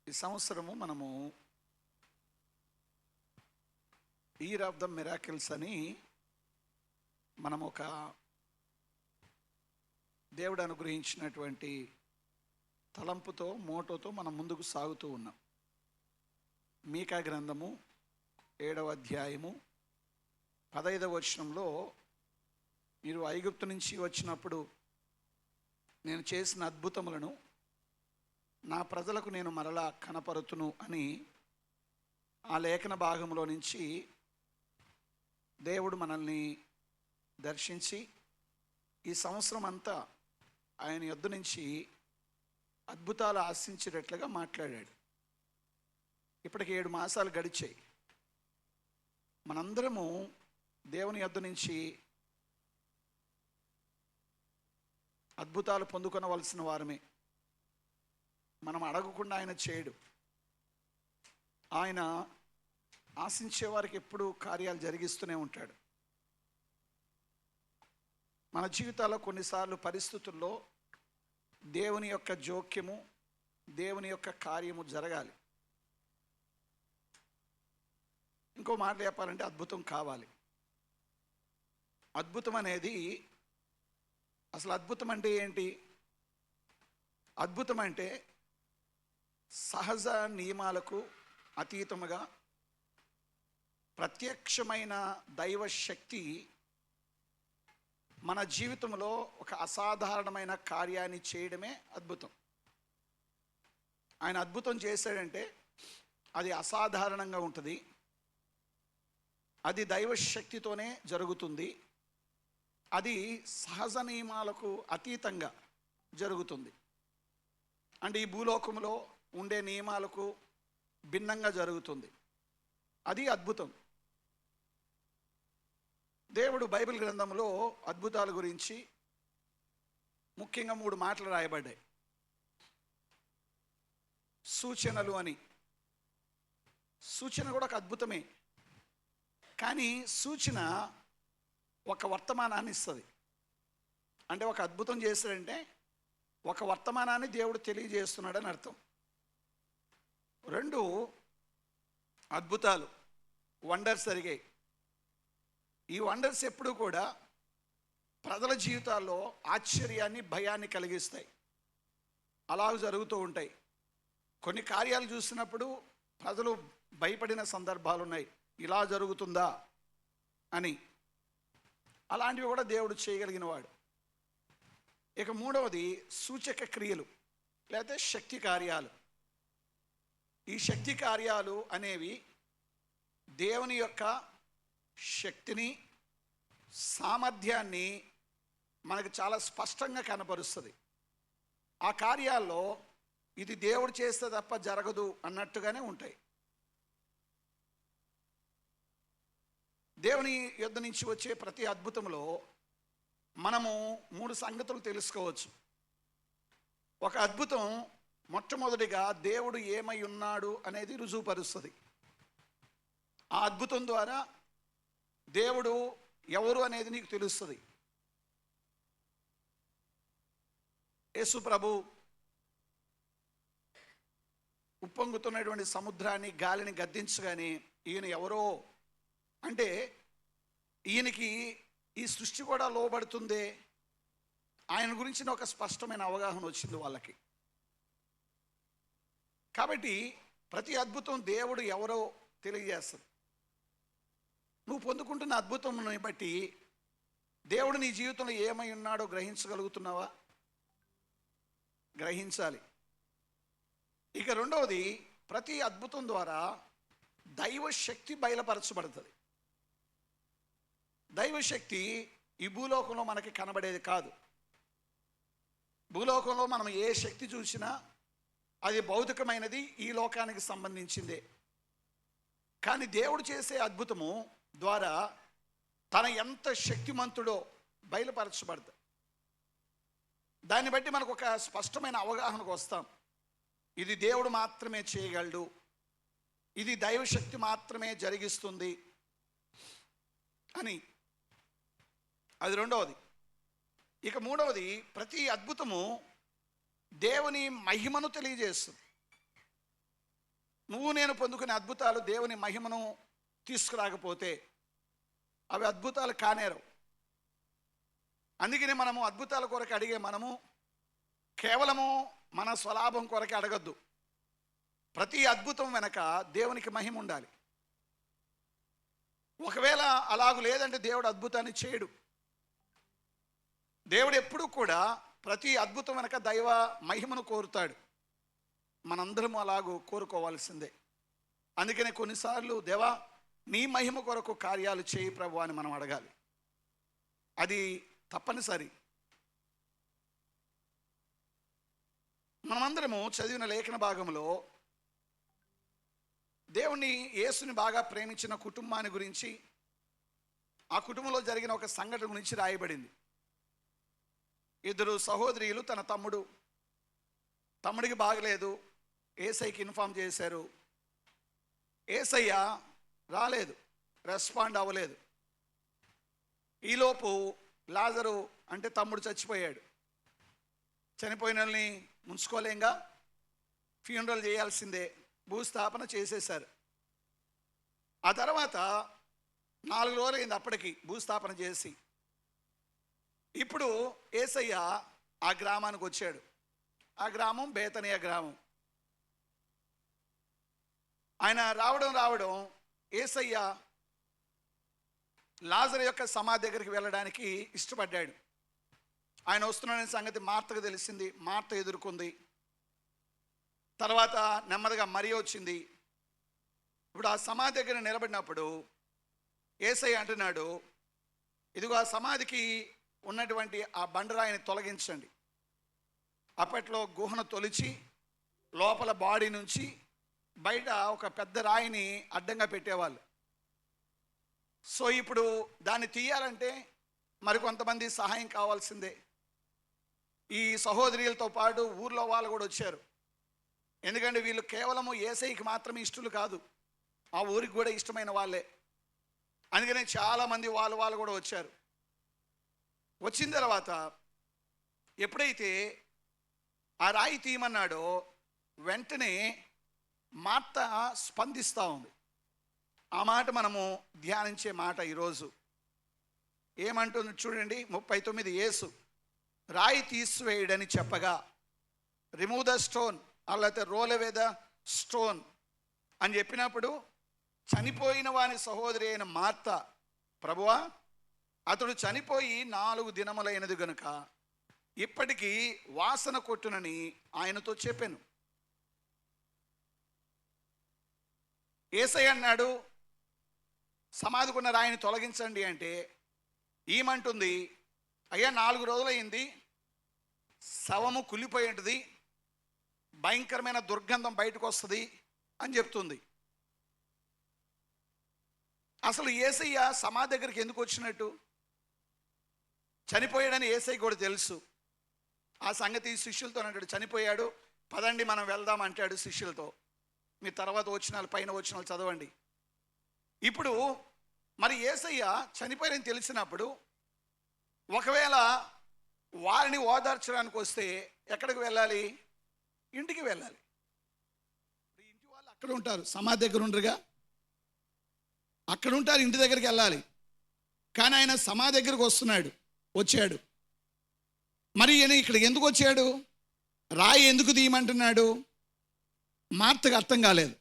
ఈ సంవత్సరము మనము ఇయర్ ఆఫ్ ద మిరాకిల్స్ అని మనం ఒక దేవుడు అనుగ్రహించినటువంటి తలంపుతో మోటోతో మనం ముందుకు సాగుతూ ఉన్నాం. మీకా గ్రంథము 7వ అధ్యాయము 15వ వచనంలో, మీరు ఐగుప్తు నుంచి వచ్చినప్పుడు నేను చేసిన అద్భుతములను నా ప్రజలకు నేను మరలా కనపరుతును అని ఆ లేఖన భాగంలో నుంచి దేవుడు మనల్ని దర్శించి ఈ సంవత్సరం అంతా ఆయన యొద్ద నుంచి అద్భుతాలు ఆశించేటట్లుగా మాట్లాడాడు. ఇప్పటికి 7 మాసాలు గడిచాయి. మనందరము దేవుని యొద్ద నుంచి అద్భుతాలు పొందుకొనవలసిన వారమే. మనం అడగకుండా ఆయన చేయడు. ఆయన ఆశించే వారికి ఎప్పుడూ కార్యాలు జరిగిస్తూనే ఉంటాడు. మన జీవితాల్లో కొన్నిసార్లు పరిస్థితుల్లో దేవుని యొక్క జోక్యము, దేవుని యొక్క కార్యము జరగాలి. ఇంకో మాట చెప్పాలంటే అద్భుతం కావాలి. అద్భుతం అనేది, అసలు అద్భుతం అంటే ఏంటి? అద్భుతం అంటే సహజ నియమాలకు అతీతముగా ప్రత్యక్షమైన దైవ శక్తి మన జీవితంలో ఒక అసాధారణమైన కార్యాన్ని చేయడమే అద్భుతం. ఆయన అద్భుతం చేశాడంటే అది అసాధారణంగా ఉంటుంది, అది దైవ శక్తితోనే జరుగుతుంది, అది సహజ నియమాలకు అతీతంగా జరుగుతుంది. అంటే ఈ భూలోకంలో ఉండే నియమాలకు భిన్నంగా జరుగుతుంది. అది అద్భుతం. దేవుడు బైబిల్ గ్రంథంలో అద్భుతాల గురించి ముఖ్యంగా 3 మాటలు రాయబడ్డాయి. సూచనలు అని. సూచన కూడా ఒక అద్భుతమే, కానీ సూచన ఒక వర్తమానాన్ని ఇస్తుంది. అంటే ఒక అద్భుతం చేస్తాడంటే ఒక వర్తమానాన్ని దేవుడు తెలియజేస్తున్నాడని అర్థం. 2 అద్భుతాలు, వండర్స్ జరిగాయి. ఈ వండర్స్ ఎప్పుడూ కూడా ప్రజల జీవితాల్లో ఆశ్చర్యాన్ని, భయాన్ని కలిగిస్తాయి. అలా జరుగుతూ ఉంటాయి. కొన్ని కార్యాలు చూసినప్పుడు ప్రజలు భయపడిన సందర్భాలు ఉన్నాయి, ఇలా జరుగుతుందా అని. అలాంటివి కూడా దేవుడు చేయగలిగిన వాడు. ఇక 3వది సూచక క్రియలు, లేకపోతే శక్తి కార్యాలు. ఈ శక్తి కార్యాలు అనేవి దేవుని యొక్క శక్తిని, సామర్థ్యాన్ని మనకు చాలా స్పష్టంగా కనపరుస్తుంది. ఆ కార్యాల్లో ఇది దేవుడు చేస్తే తప్ప జరగదు అన్నట్టుగానే ఉంటాయి. దేవుని యొద్ద నుంచి వచ్చే ప్రతి అద్భుతంలో మనము 3 సంగతులు తెలుసుకోవచ్చు. ఒక అద్భుతం మొట్టమొదటిగా దేవుడు ఏమై ఉన్నాడు అనేది రుజువుపరుస్తుంది. ఆ అద్భుతం ద్వారా దేవుడు ఎవరు అనేది నీకు తెలుస్తుంది. యేసు ప్రభు ఉప్పొంగుతున్నటువంటి సముద్రాన్ని, గాలిని గద్దించగానే ఈయన ఎవరో అంటే, ఈయనకి ఈ సృష్టి కూడా లోబడుతుందే, ఆయన గురించిన ఒక స్పష్టమైన అవగాహన వచ్చింది వాళ్ళకి. కాబట్టి ప్రతి అద్భుతం దేవుడు ఎవరో తెలియజేస్తుంది. నువ్వు పొందుకుంటున్న అద్భుతంని బట్టి దేవుడు నీ జీవితంలో ఏమై ఉన్నాడో గ్రహించగలుగుతున్నావా? గ్రహించాలి. ఇక 2వది, ప్రతి అద్భుతం ద్వారా దైవ శక్తి బయలుపరచబడుతుంది. దైవశక్తి ఈ భూలోకంలో మనకి కనబడేది కాదు. భూలోకంలో మనం ఏ శక్తి చూసినా అది భౌతికమైనది, ఈ లోకానికి సంబంధించిందే. కానీ దేవుడు చేసే అద్భుతము ద్వారా తన ఎంత శక్తిమంతుడో బయలుపరచబడుతుంది. దాన్ని బట్టి మనకు ఒక స్పష్టమైన అవగాహనకు వస్తాం. ఇది దేవుడు మాత్రమే చేయగలడు, ఇది దైవశక్తి మాత్రమే జరిగిస్తుంది అని. అది 2వది. ఇక 3వది, ప్రతి అద్భుతము దేవుని మహిమను తెలియజేస్తుంది. నువ్వు నేను పొందుకునే అద్భుతాలు దేవుని మహిమను తీసుకురాకపోతే అవి అద్భుతాలు కానేరు. అందుకని మనము అద్భుతాల కొరకు అడిగే మనము కేవలము మన స్వలాభం కొరకే అడగద్దు. ప్రతి అద్భుతం వెనక దేవునికి మహిమ ఉండాలి. ఒకవేళ అలాగూ లేదంటే దేవుడు అద్భుతాన్ని చేయడు. దేవుడు ఎప్పుడూ కూడా ప్రతి అద్భుతం వెనక దైవ మహిమను కోరుతాడు. మనందరం అలాగూ కోరుకోవాల్సిందే. అందుకనే కొన్నిసార్లు దేవా నీ మహిమ కొరకు కార్యాలు చేయి ప్రభు అని మనం అడగాలి. అది తప్పనిసరి. మనమందరము చదివిన లేఖన భాగంలో దేవుని యేసుని బాగా ప్రేమించిన కుటుంబాన్ని గురించి, ఆ కుటుంబంలో జరిగిన ఒక సంఘటన గురించి రాయబడింది. ఇద్దరు సహోదరీలు, తన తమ్ముడికి బాగలేదు, ఏసైకి ఇన్ఫార్మ్ చేశారు. ఏసయ్య రాలేదు, రెస్పాండ్ అవ్వలేదు. ఈలోపు లాజరు అంటే తమ్ముడు చచ్చిపోయాడు. చనిపోయిన వాళ్ళని ముంచుకోలేంగా, ఫ్యూనరల్ చేయాల్సిందే, భూస్థాపన చేసేశారు. ఆ తర్వాత 4 రోజులు అయింది అప్పటికి భూస్థాపన చేసి. ఇప్పుడు యేసయ్య ఆ గ్రామానికి వచ్చాడు. ఆ గ్రామం బేతనియ గ్రామం. ఆయన రావడం యేసయ్య లాజరు యొక్క సమాధి దగ్గరికి వెళ్ళడానికి ఇష్టపడ్డాడు. ఆయన వస్తున్నాడనే సంగతి మార్తకు తెలిసింది. మార్త ఎదుర్కొంది. తర్వాత నెమ్మదిగా మరి వచ్చింది. ఇప్పుడు ఆ సమాధి దగ్గర నిలబడినప్పుడు యేసయ్య అంటున్నాడు, ఇదిగో ఆ సమాధికి ఉన్నటువంటి ఆ బండరాయిని తొలగించండి. అప్పట్లో గుహను తొలిచి లోపల బాడీ నుంచి బయట ఒక పెద్ద రాయిని అడ్డంగా పెట్టేవాళ్ళు. సో ఇప్పుడు దాన్ని తీయాలంటే మరికొంతమంది సహాయం కావాల్సిందే. ఈ సహోదరులతో పాటు ఊర్లో వాళ్ళు కూడా వచ్చారు. ఎందుకంటే వీళ్ళు కేవలము యేసయ్యకి మాత్రమే ఇష్టలు కాదు, ఆ ఊరికి కూడా ఇష్టమైన వాళ్ళే. అందుకనే చాలామంది వాళ్ళు కూడా వచ్చారు. వచ్చిన తర్వాత ఎప్పుడైతే ఆ రాయి తీయమన్నాడో వెంటనే మార్త స్పందిస్తూ ఉంది. ఆ మాట మనము ధ్యానించే మాట ఈరోజు. ఏమంటుంది చూడండి, 39. యేసు రాయి తీసివేయడని చెప్పగా, రిమూవ్ ద స్టోన్, లేకపోతే రోల్ అవే ద స్టోన్ అని చెప్పినప్పుడు చనిపోయిన వాని సహోదరి అయిన మార్త, ప్రభువా అతడు చనిపోయి 4 దినములైనది గనుక ఇప్పటికీ వాసన కొట్టునని ఆయనతో చెప్పాను. యేసయ్య అన్నాడు, సమాధికున్న రాయిని తొలగించండి అంటే ఈమంటుంది, అయ్యా 4 రోజులైంది, శవము కుళ్ళిపోయి ఉంటుంది, భయంకరమైన దుర్గంధం బయటకు వస్తుంది అని చెప్తుంది. అసలు యేసయ్య సమాధి దగ్గరికి ఎందుకు వచ్చినట్టు? చనిపోయాడని యేసయ్య కూడా తెలుసు. ఆ సంగతి శిష్యులతో అంటాడు, చనిపోయాడు పదండి మనం వెళ్దాం అంటాడు శిష్యులతో. మీ తర్వాత పైన వచనాలు చదవండి. ఇప్పుడు మరి యేసయ్య చనిపోయారని తెలిసినప్పుడు ఒకవేళ వారిని ఓదార్చడానికి వస్తే ఎక్కడికి వెళ్ళాలి? ఇంటికి వెళ్ళాలి. ఇంటి వాళ్ళు అక్కడ ఉంటారు, సమాధి దగ్గర ఉండరుగా, అక్కడ ఉంటారు, ఇంటి దగ్గరికి వెళ్ళాలి. కానీ ఆయన సమాధి దగ్గరికి వచ్చాడు. మరి ఈయన ఇక్కడికి ఎందుకు వచ్చాడు? రాయి ఎందుకు తీయమంటున్నాడు? మార్తకు అర్థం కాలేదు.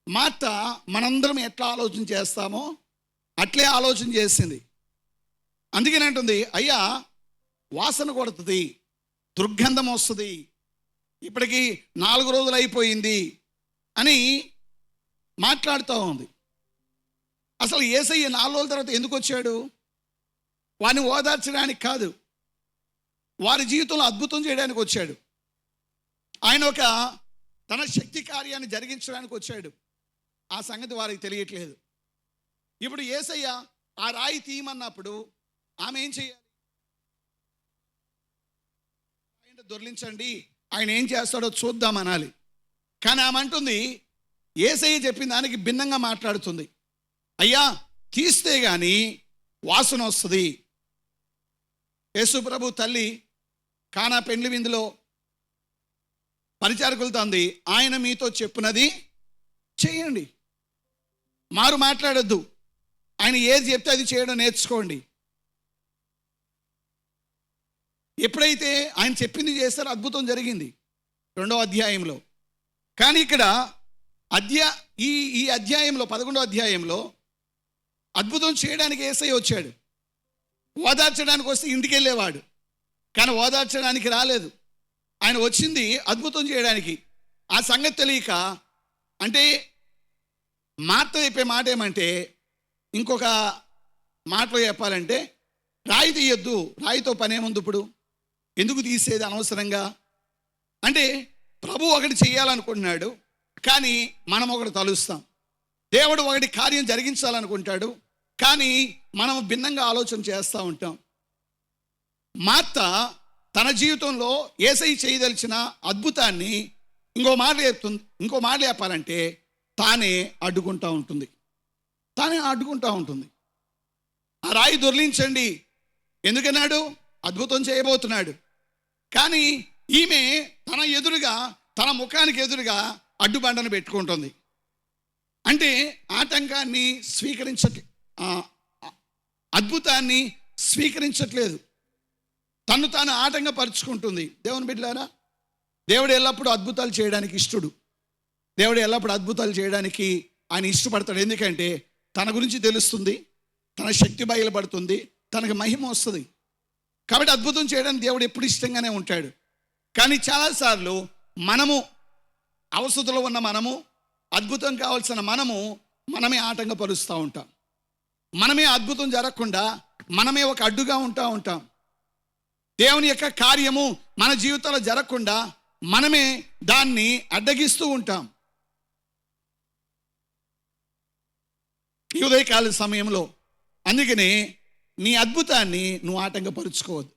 మార్త మనందరం ఎట్లా ఆలోచన చేస్తామో అట్లే ఆలోచన చేసింది. అందుకని అంటుంది, అయ్యా వాసన కొడుతుంది, దుర్గంధం వస్తుంది, ఇప్పటికి 4 రోజులు అయిపోయింది అని మాట్లాడుతూ ఉంది. అసలు యేసయ్య 4 రోజుల తర్వాత ఎందుకు వచ్చాడు? వారిని ఓదార్చడానికి కాదు, వారి జీవితంలో అద్భుతం చేయడానికి వచ్చాడు. ఆయన ఒక తన శక్తి కార్యాన్ని జరిగించడానికి వచ్చాడు. ఆ సంగతి వారికి తెలియట్లేదు. ఇప్పుడు యేసయ్య ఆ రాయి తీయమన్నప్పుడు ఆమె ఏం చేయాలి? ఆయన దొర్లించండి, ఆయన ఏం చేస్తాడో చూద్దామనాలి. కానీ ఆమె అంటుంది, యేసయ్య చెప్పిన దానికి భిన్నంగా మాట్లాడుతుంది. అయ్యా తీస్తే కానీ వాసన వస్తుంది. యేసు ప్రభు తల్లి కానా పెండ్లి విందులో పరిచారకులతో అంది, ఆయన మీతో చెప్పునది చేయండి, మారు మాట్లాడొద్దు, ఆయన ఏది చెప్తే అది చేయడం నేర్చుకోండి. ఎప్పుడైతే ఆయన చెప్పింది చేస్తారో అద్భుతం జరిగింది 2వ అధ్యాయంలో. కానీ ఇక్కడ ఈ అధ్యాయంలో 11వ అధ్యాయంలో అద్భుతం చేయడానికి యేసయ్య వచ్చాడు. ఓదార్చడానికి వస్తే ఇంటికి వెళ్ళేవాడు, కానీ ఓదార్చడానికి రాలేదు. ఆయన వచ్చింది అద్భుతం చేయడానికి. ఆ సంగతి తెలియక, అంటే మార్త చెప్పే మాట ఏమంటే, ఇంకొక మాటలో చెప్పాలంటే, రాయి తీయొద్దు, రాయితో పనేముంది, ఇప్పుడు ఎందుకు తీసేది అనవసరంగా. అంటే ప్రభు ఒకటి చేయాలనుకుంటున్నాడు, కానీ మనం ఒకటి తలుస్తాం. దేవుడు ఒకటి కార్యం జరిగించాలనుకుంటాడు, కానీ మనం భిన్నంగా ఆలోచన చేస్తూ ఉంటాం. మార్త తన జీవితంలో యేసయ్య చేయదలిచిన అద్భుతాన్ని ఇంకో మాట చెప్పాలంటే తానే అడ్డుకుంటూ ఉంటుంది. ఆ రాయి దొర్లించండి ఎందుకన్నాడు? అద్భుతం చేయబోతున్నాడు. కానీ ఈమె తన ఎదురుగా, తన ముఖానికి ఎదురుగా అడ్డుబండను పెట్టుకుంటుంది. అంటే ఆటంకాన్ని అద్భుతాన్ని స్వీకరించట్లేదు, తను తాను ఆటంకపరుచుకుంటుంది. దేవుని బిడ్డలారా, దేవుడు ఎల్లప్పుడూ అద్భుతాలు చేయడానికి ఇష్టడు. దేవుడు ఎల్లప్పుడూ అద్భుతాలు చేయడానికి ఆయన ఇష్టపడతాడు. ఎందుకంటే తన గురించి తెలుస్తుంది, తన శక్తి బయలుపడుతుంది, తనకు మహిమ వస్తుంది. కాబట్టి అద్భుతం చేయడానికి దేవుడు ఎప్పుడు ఇష్టంగానే ఉంటాడు. కానీ చాలాసార్లు మనము అవసరతలో ఉన్న మనము, అద్భుతం కావాల్సిన మనమే ఆటంకపరుస్తూ ఉంటాం. మనమే అద్భుతం జరగకుండా మనమే ఒక అడ్డుగా ఉంటాం. దేవుని యొక్క కార్యము మన జీవితంలో జరగకుండా మనమే దాన్ని అడ్డగిస్తూ ఉంటాం. ఈ ఉదయకాల సమయంలో అందుకనే నీ అద్భుతాన్ని నువ్వు ఆటంకపరుచుకోవద్దు.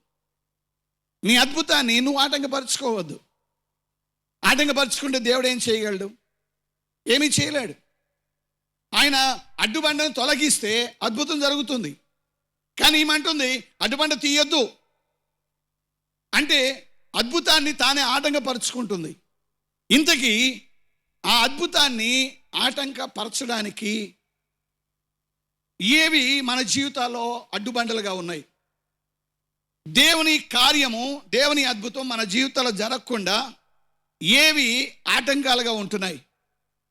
ఆటంకపరుచుకుంటే దేవుడు ఏం చేయగలడు? ఏమీ చేయలేడు. ఆయన అడ్డుబండను తొలగిస్తే అద్భుతం జరుగుతుంది. కానీ ఏమంటుంది? అడ్డుబండ తీయొద్దు అంటే అద్భుతాన్ని తానే ఆటంకపరుచుకుంటుంది. ఇంతకీ ఆ అద్భుతాన్ని ఆటంకపరచడానికి ఏవి మన జీవితాల్లో అడ్డుబండలుగా ఉన్నాయి? దేవుని కార్యము, దేవుని అద్భుతం మన జీవితాల్లో జరగకుండా ఏవి ఆటంకాలుగా ఉంటున్నాయి,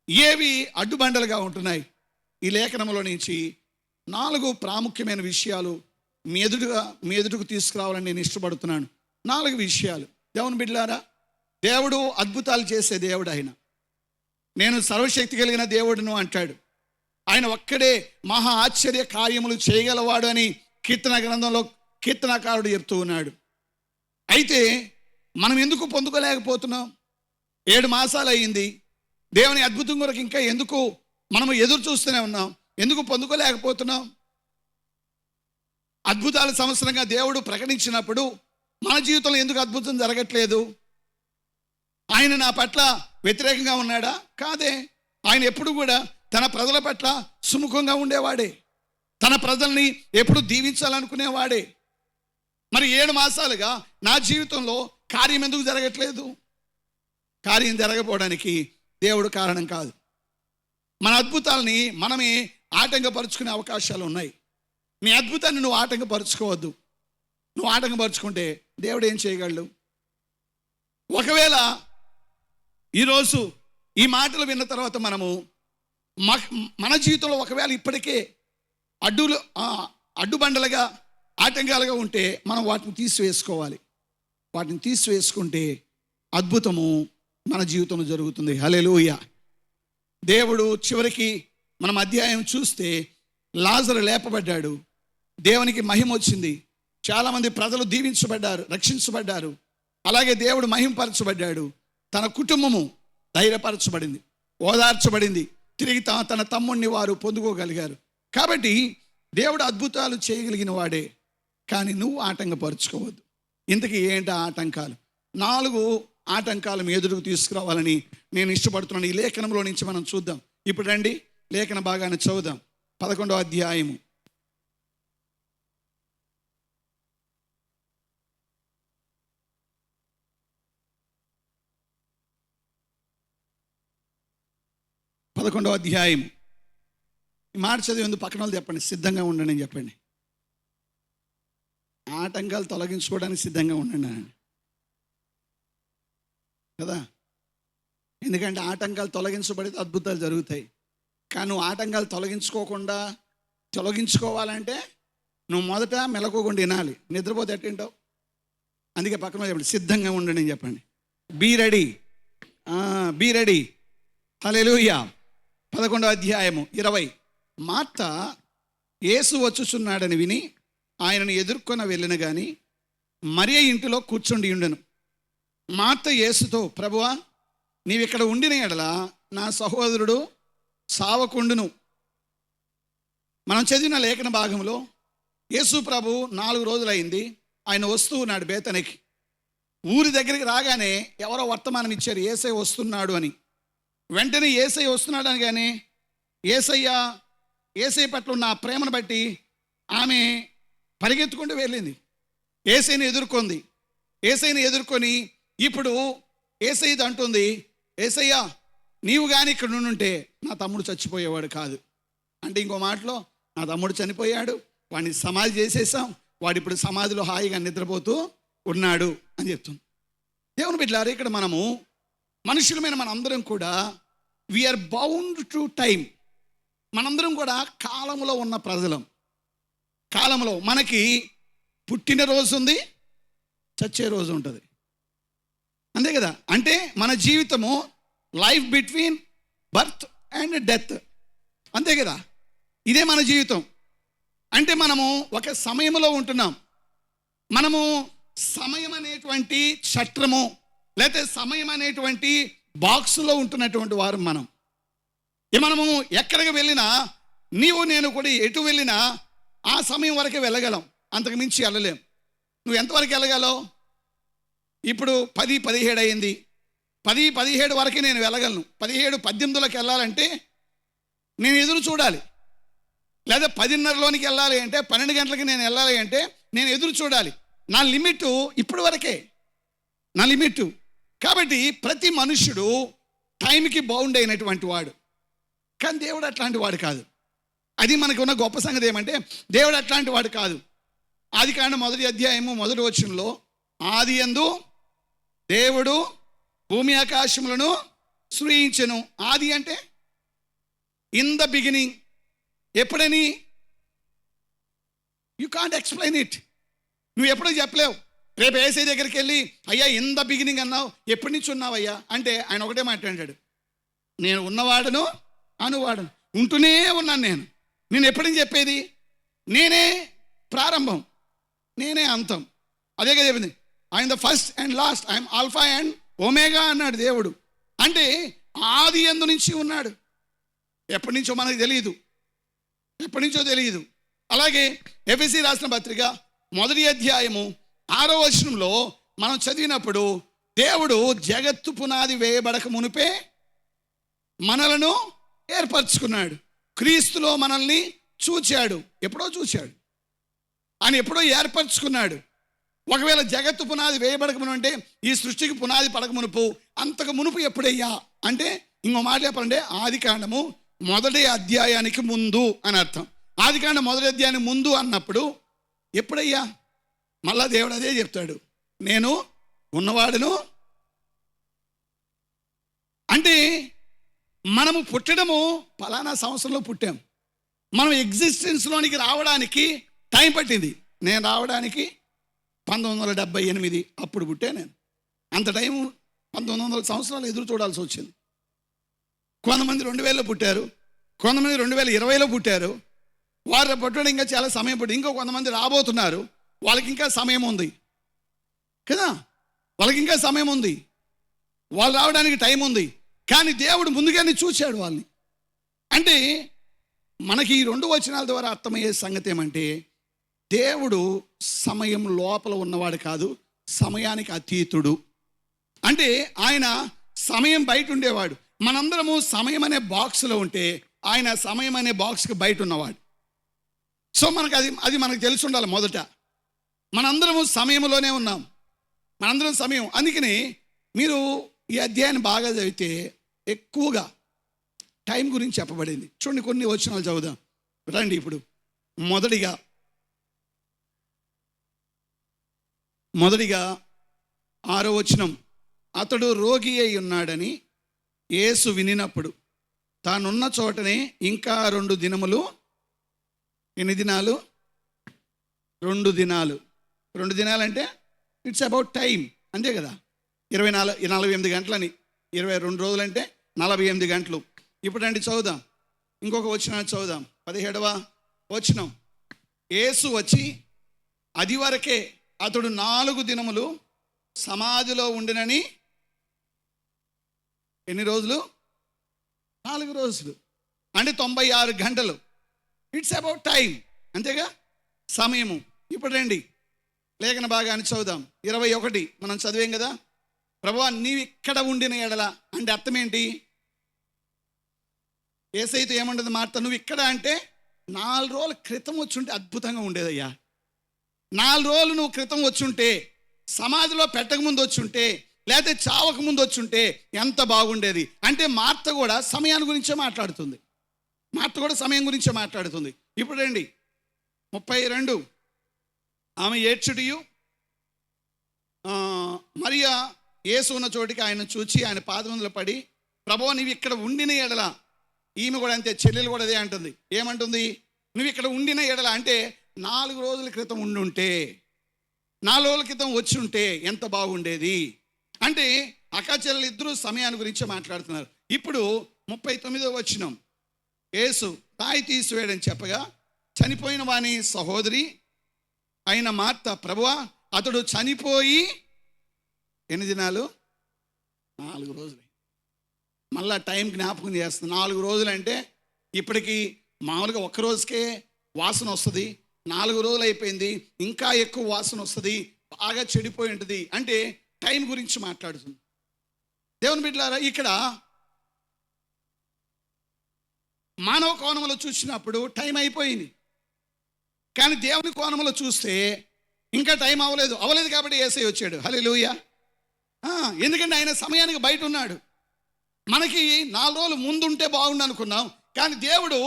ఏవి అడ్డుబండలుగా ఉంటున్నాయి? ఈ లేఖనంలో నుంచి 4 ప్రాముఖ్యమైన విషయాలు మీ ఎదుటకు తీసుకురావాలని నేను ఇష్టపడుతున్నాను. 4 విషయాలు. దేవుని బిడ్డలారా, దేవుడు అద్భుతాలు చేసే దేవుడు. నేను సర్వశక్తి కలిగిన దేవుడును అంటాడు. ఆయన ఒక్కడే మహా ఆశ్చర్య కార్యములు చేయగలవాడు అని కీర్తన గ్రంథంలో కీర్తనకారుడు చెప్తూ ఉన్నాడు. అయితే మనం ఎందుకు పొందుకోలేకపోతున్నాం? 7 మాసాలు అయ్యింది. దేవుని అద్భుతం కొరకు ఇంకా ఎందుకు మనము ఎదురు చూస్తూనే ఉన్నాం? ఎందుకు పొందుకోలేకపోతున్నాం? అద్భుతాల సంవత్సరంగా దేవుడు ప్రకటించినప్పుడు మన జీవితంలో ఎందుకు అద్భుతం జరగట్లేదు? ఆయన నా పట్ల వ్యతిరేకంగా ఉన్నాడా? కాదే. ఆయన ఎప్పుడు కూడా తన ప్రజల పట్ల సుముఖంగా ఉండేవాడే, తన ప్రజల్ని ఎప్పుడు దీవించాలనుకునేవాడే. మరి 7 మాసాలుగా నా జీవితంలో కార్యం ఎందుకు జరగట్లేదు? కార్యం జరగకపోవడానికి దేవుడు కారణం కాదు. మన అద్భుతాలని మనమే ఆటంకపరుచుకునే అవకాశాలు ఉన్నాయి. నీ అద్భుతాన్ని నువ్వు ఆటంకపరుచుకోవద్దు. నువ్వు ఆటంకపరుచుకుంటే దేవుడు ఏం చేయగలడు? ఒకవేళ ఈరోజు ఈ మాటలు విన్న తర్వాత మనము మన జీవితంలో ఒకవేళ ఇప్పటికే అడ్డుబండలుగా ఆటంకాలుగా ఉంటే మనం వాటిని తీసివేసుకోవాలి. వాటిని తీసివేసుకుంటే అద్భుతము మన జీవితంలో జరుగుతుంది. హల్లెలూయా. దేవుడు చివరికి మనం అధ్యాయం చూస్తే లాజరు లేపబడ్డాడు, దేవునికి మహిమ వచ్చింది, చాలామంది ప్రజలు దీవించబడ్డారు, రక్షించబడ్డారు. అలాగే దేవుడు మహిమపరచబడ్డాడు, తన కుటుంబము ధైర్యపరచబడింది, ఓదార్చబడింది, తిరిగి తన తమ్ముడిని వారు పొందుకోగలిగారు. కాబట్టి దేవుడు అద్భుతాలు చేయగలిగిన వాడే, కానీ నువ్వు ఆటంకపరుచుకోవద్దు. ఇంతకీ ఏంటి ఆటంకాలు? 4 ఆటంకాలు మీ ఎదురుకు తీసుకురావాలని నేను ఇష్టపడుతున్నాను. ఈ లేఖనంలో నుంచి మనం చూద్దాం. ఇప్పుడు రండి, లేఖన భాగాన్ని చదువుదాం. 11వ అధ్యాయము. 11వ అధ్యాయం. ఈ మాట చదివేందుకు పక్కన వాళ్ళు చెప్పండి, సిద్ధంగా ఉండండి అని చెప్పండి. ఆటంకాలు తొలగించుకోవడానికి సిద్ధంగా ఉండండి అని కదా. ఎందుకంటే ఆటంకాలు తొలగించబడితే అద్భుతాలు జరుగుతాయి. కానీ నువ్వు ఆటంకాలు తొలగించుకోవాలంటే నువ్వు మొదట మెలకువకుండా వినాలి. నిద్రపోతే ఎట్టింటావు? అందుకే పక్కన చెప్పండి, సిద్ధంగా ఉండండి అని చెప్పండి. Be ready, be ready. Hallelujah. 11వ అధ్యాయము 20. మార్త యేసు వచ్చుచున్నాడని విని ఆయనను ఎదుర్కొన వెళ్ళిన కానీ మరియ ఇంటిలో కూర్చుండి ఉండెను. మార్త యేసుతో, ప్రభువా, నీవిక్కడ ఉండిన ఎడల నా సహోదరుడు సావకుండును. మనం చదివిన లేఖన భాగంలో యేసు ప్రభు 4 రోజులైంది ఆయన వస్తూ ఉన్నాడు బేతనికి. ఊరి దగ్గరికి రాగానే ఎవరో వర్తమానం ఇచ్చారు, యేసయ్య వస్తున్నాడు అని. వెంటనే యేసయ్య వస్తున్నాడు అనగానే యేసయ్య పట్ల ఉన్న ఆ ప్రేమను బట్టి ఆమె పరిగెత్తుకుంటూ వెళ్ళింది, యేసయ్యని ఎదుర్కొంది. యేసయ్యని ఎదుర్కొని ఇప్పుడు యేసయ్యతో అంటుంది, యేసయ్య, నీవు కానీ ఇక్కడ నుండుంటే నా తమ్ముడు చచ్చిపోయేవాడు కాదు. అంటే ఇంకో మాటలో, నా తమ్ముడు చనిపోయాడు, వాడిని సమాధి చేసేసాం, వాడు ఇప్పుడు సమాధిలో హాయిగా నిద్రపోతూ ఉన్నాడు అని చెప్తుంది. దేవుని బిడ్డలారా, ఇక్కడ మనము మనుషులమైన మనందరం కూడా వీఆర్ బౌండ్ టు టైం. మనందరం కూడా కాలంలో ఉన్న ప్రజలం. కాలంలో మనకి పుట్టిన రోజు ఉంది, చచ్చే రోజు ఉంటుంది, అంతే కదా. అంటే మన జీవితము life between birth and death, అంతే కదా. ఇదే మన జీవితం. అంటే మనము ఒక సమయంలో ఉంటున్నాం. మనము సమయం అనేటువంటి చట్రము లేకపోతే సమయం అనేటువంటి బాక్సులో ఉంటున్నటువంటి వారు మనం. మనము ఎక్కడికి వెళ్ళినా, నీవు నేను కూడా ఎటు వెళ్ళినా ఆ సమయం వరకే వెళ్ళగలం, అంతకు మించి వెళ్ళలేం. నువ్వు ఎంతవరకు వెళ్ళగలవు? ఇప్పుడు 10-17 అయింది, 10-17 వరకే నేను వెళ్ళగలను. 17-18లోకి వెళ్ళాలంటే నేను ఎదురు చూడాలి. లేదా 10:30లోనికి వెళ్ళాలి అంటే 12 గంటలకి నేను వెళ్ళాలి అంటే నేను ఎదురు చూడాలి. నా లిమిట్ ఇప్పుడు వరకే, నా లిమిట్. కాబట్టి ప్రతి మనుష్యుడు టైంకి బౌండ్ అయినటువంటి వాడు. కానీ దేవుడు అట్లాంటి వాడు కాదు. అది మనకు ఉన్న గొప్ప సంగతి ఏమంటే, దేవుడు అట్లాంటి వాడు కాదు. ఆదికాండం 1వ అధ్యాయము 1వ వచనంలో, ఆది యందు దేవుడు భూమి ఆకాశములను సృజించెను. ఆది అంటే ఇన్ ద బిగినింగ్. ఎప్పుడని? You can't explain it. నువ్వు ఎప్పుడో చెప్పలేవు. రేపు యేసయ్య దగ్గరికి వెళ్ళి, అయ్యా ఇన్ ద బిగినింగ్ అన్నావు, ఎప్పటి నుంచి ఉన్నావయ్యా అంటే ఆయన ఒకటే మాట్లాడాడు, నేను ఉన్నవాడును అనువాడును, ఉంటూనే ఉన్నాను నేను ఎప్పటి నుంచి చెప్పేది? నేనే ప్రారంభం, నేనే అంతం. అదే కదా చెప్పింది, ఆయన the first and last, I'm alpha and omega అన్నాడు దేవుడు. అంటే ఆది యందు నుంచి ఉన్నాడు. ఎప్పటి నుంచో మనకు తెలియదు, ఎప్పటి నుంచో తెలియదు. అలాగే ఎఫెసీ రాసిన పత్రిక 1వ అధ్యాయము 6వ వచనంలో మనం చదివినప్పుడు, దేవుడు జగత్తు పునాది వేయబడక మునిపే మనలను ఏర్పరచుకున్నాడు, క్రీస్తులో మనల్ని చూచాడు. ఎప్పుడో చూచాడు, ఆయన ఎప్పుడో ఏర్పరచుకున్నాడు. ఒకవేళ జగత్తు పునాది వేయబడక మునుపు అంటే ఈ సృష్టికి పునాది పడక మునుపు, అంతకు మునుపు ఎప్పుడయ్యా అంటే ఇంకో మాట చెప్పాలంటే ఆదికాండము 1వ అధ్యాయానికి ముందు అని అర్థం. ఆదికాండం 1వ అధ్యాయానికి ముందు అన్నప్పుడు ఎప్పుడయ్యా? మళ్ళా దేవుడు అదే చెప్తాడు, నేను ఉన్నవాడును. అంటే మనము పుట్టడము ఫలానా సంవత్సరంలో పుట్టాం. మనం ఎగ్జిస్టెన్స్లోనికి రావడానికి టైం పట్టింది. నేను రావడానికి 1978 అప్పుడు పుట్టే నేను. అంత టైం 1900 సంవత్సరాలు ఎదురు చూడాల్సి వచ్చింది. కొంతమంది 2000లో పుట్టారు, కొంతమంది 2020లో పుట్టారు. వారు పుట్టడం ఇంకా చాలా సమయం పట్టింది. ఇంకో కొంతమంది రాబోతున్నారు, వాళ్ళకి ఇంకా సమయం ఉంది కదా, వాళ్ళకి ఇంకా సమయం ఉంది, వాళ్ళు రావడానికి టైం ఉంది. కానీ దేవుడు ముందుగానే చూశాడు వాళ్ళని. అంటే మనకి ఈ 2 వచనాల ద్వారా అర్థమయ్యే సంగతి ఏమంటే, దేవుడు సమయం లోపల ఉన్నవాడు కాదు, సమయానికి అతీతుడు. అంటే ఆయన సమయం బయట ఉండేవాడు. మనందరము సమయం అనే బాక్స్లో ఉంటే ఆయన సమయం అనే బాక్స్కి బయట ఉన్నవాడు. సో మనకు అది మనకు తెలిసి ఉండాలి. మొదట మనందరము సమయంలోనే ఉన్నాం, మనందరం సమయం. అందుకని మీరు ఈ అధ్యాయాన్ని బాగా చదివితే ఎక్కువగా టైం గురించి చెప్పబడింది. చూడండి, కొన్ని వచనాలు చదువుదాం రండి. ఇప్పుడు మొదటిగా 6వ వచనం. అతడు రోగి అయి ఉన్నాడని యేసు వినినప్పుడు తానున్న చోటనే ఇంకా 2 దినములు. ఎన్ని దినాలు? 2 దినాలు. 2 దినాలంటే ఇట్స్ అబౌట్ టైం, అంతే కదా. 48 గంటలని, 22 రోజులు అంటే 48 గంటలు. ఇప్పుడు రండి చదువుదాం, ఇంకొక వచనాన్ని చదువుదాం. 17వ వచనం. యేసు వచ్చి అది వరకే అతడు 4 దినములు సమాధిలో ఉండినని. ఎన్ని రోజులు? 4 రోజులు, అంటే 96 గంటలు. ఇట్స్ అబౌట్ టైం, అంతేగా, సమయము. ఇప్పుడు రండి లేఖన భాగాన్ని చదువుదాం. 21 మనం చదివాం కదా. ప్రభువా నీవు ఇక్కడ ఉండిన ఎడల అంటే అర్థం ఏంటి? యేసయ్యతో ఏమంటుంది మార్త, నువ్వు ఇక్కడ అంటే 4 రోజుల క్రితం వచ్చుంటే అద్భుతంగా ఉండేదయ్యా. 4 రోజులు నువ్వు క్రితం వచ్చుంటే, సమాధిలో పెట్టకముందు వచ్చుంటే, లేకపోతే చావక ముందు వచ్చుంటే ఎంత బాగుండేది. అంటే మార్త కూడా సమయాన్ని గురించే మాట్లాడుతుంది. సమయం గురించే మాట్లాడుతుంది. ఇప్పుడు రండి 32. ఆమె ఏడ్చుడియు మరియా యేసు ఉన్న చోటికి ఆయన చూచి ఆయన పాదములో పడి, ప్రభువా నీవు ఇక్కడ ఉండిన ఎడల. ఈమె కూడా అంతే, చెల్లెలు కూడా అదే అంటుంది. ఏమంటుంది? నువ్వు ఇక్కడ ఉండిన ఎడల అంటే 4 రోజుల క్రితం ఉండుంటే, 4 రోజుల క్రితం వచ్చి ఉంటే ఎంత బాగుండేది. అంటే అక్క చెల్లెలు ఇద్దరు సమయాన్ని గురించి మాట్లాడుతున్నారు. ఇప్పుడు 39వ వచనం. యేసు రాయి తీసివేయడని చెప్పగా చనిపోయిన వాని సహోదరి అయిన మార్త, ప్రభువా అతడు చనిపోయి ఎన్ని దినాలు? 4 రోజులు. మళ్ళా టైం జ్ఞాపకం చేస్తుంది. 4 రోజులు అంటే ఇప్పటికీ మామూలుగా 1 రోజుకే వాసన వస్తుంది. 4 రోజులు అయిపోయింది, ఇంకా ఎక్కువ వాసన వస్తుంది, బాగా చెడిపోయి ఉంటుంది. అంటే టైం గురించి మాట్లాడుతుంది. దేవుని బిడ్డలారా, ఇక్కడ మానవ కోణంలో చూసినప్పుడు టైం అయిపోయింది. కానీ దేవుని కోణంలో చూస్తే ఇంకా టైం అవ్వలేదు కాబట్టి యేసయ్య వచ్చాడు. హల్లెలూయా. ఎందుకంటే ఆయన సమయానికి బయట ఉన్నాడు. మనకి 4 రోజులు ముందుంటే బాగుండు అనుకున్నాం, కానీ దేవుడు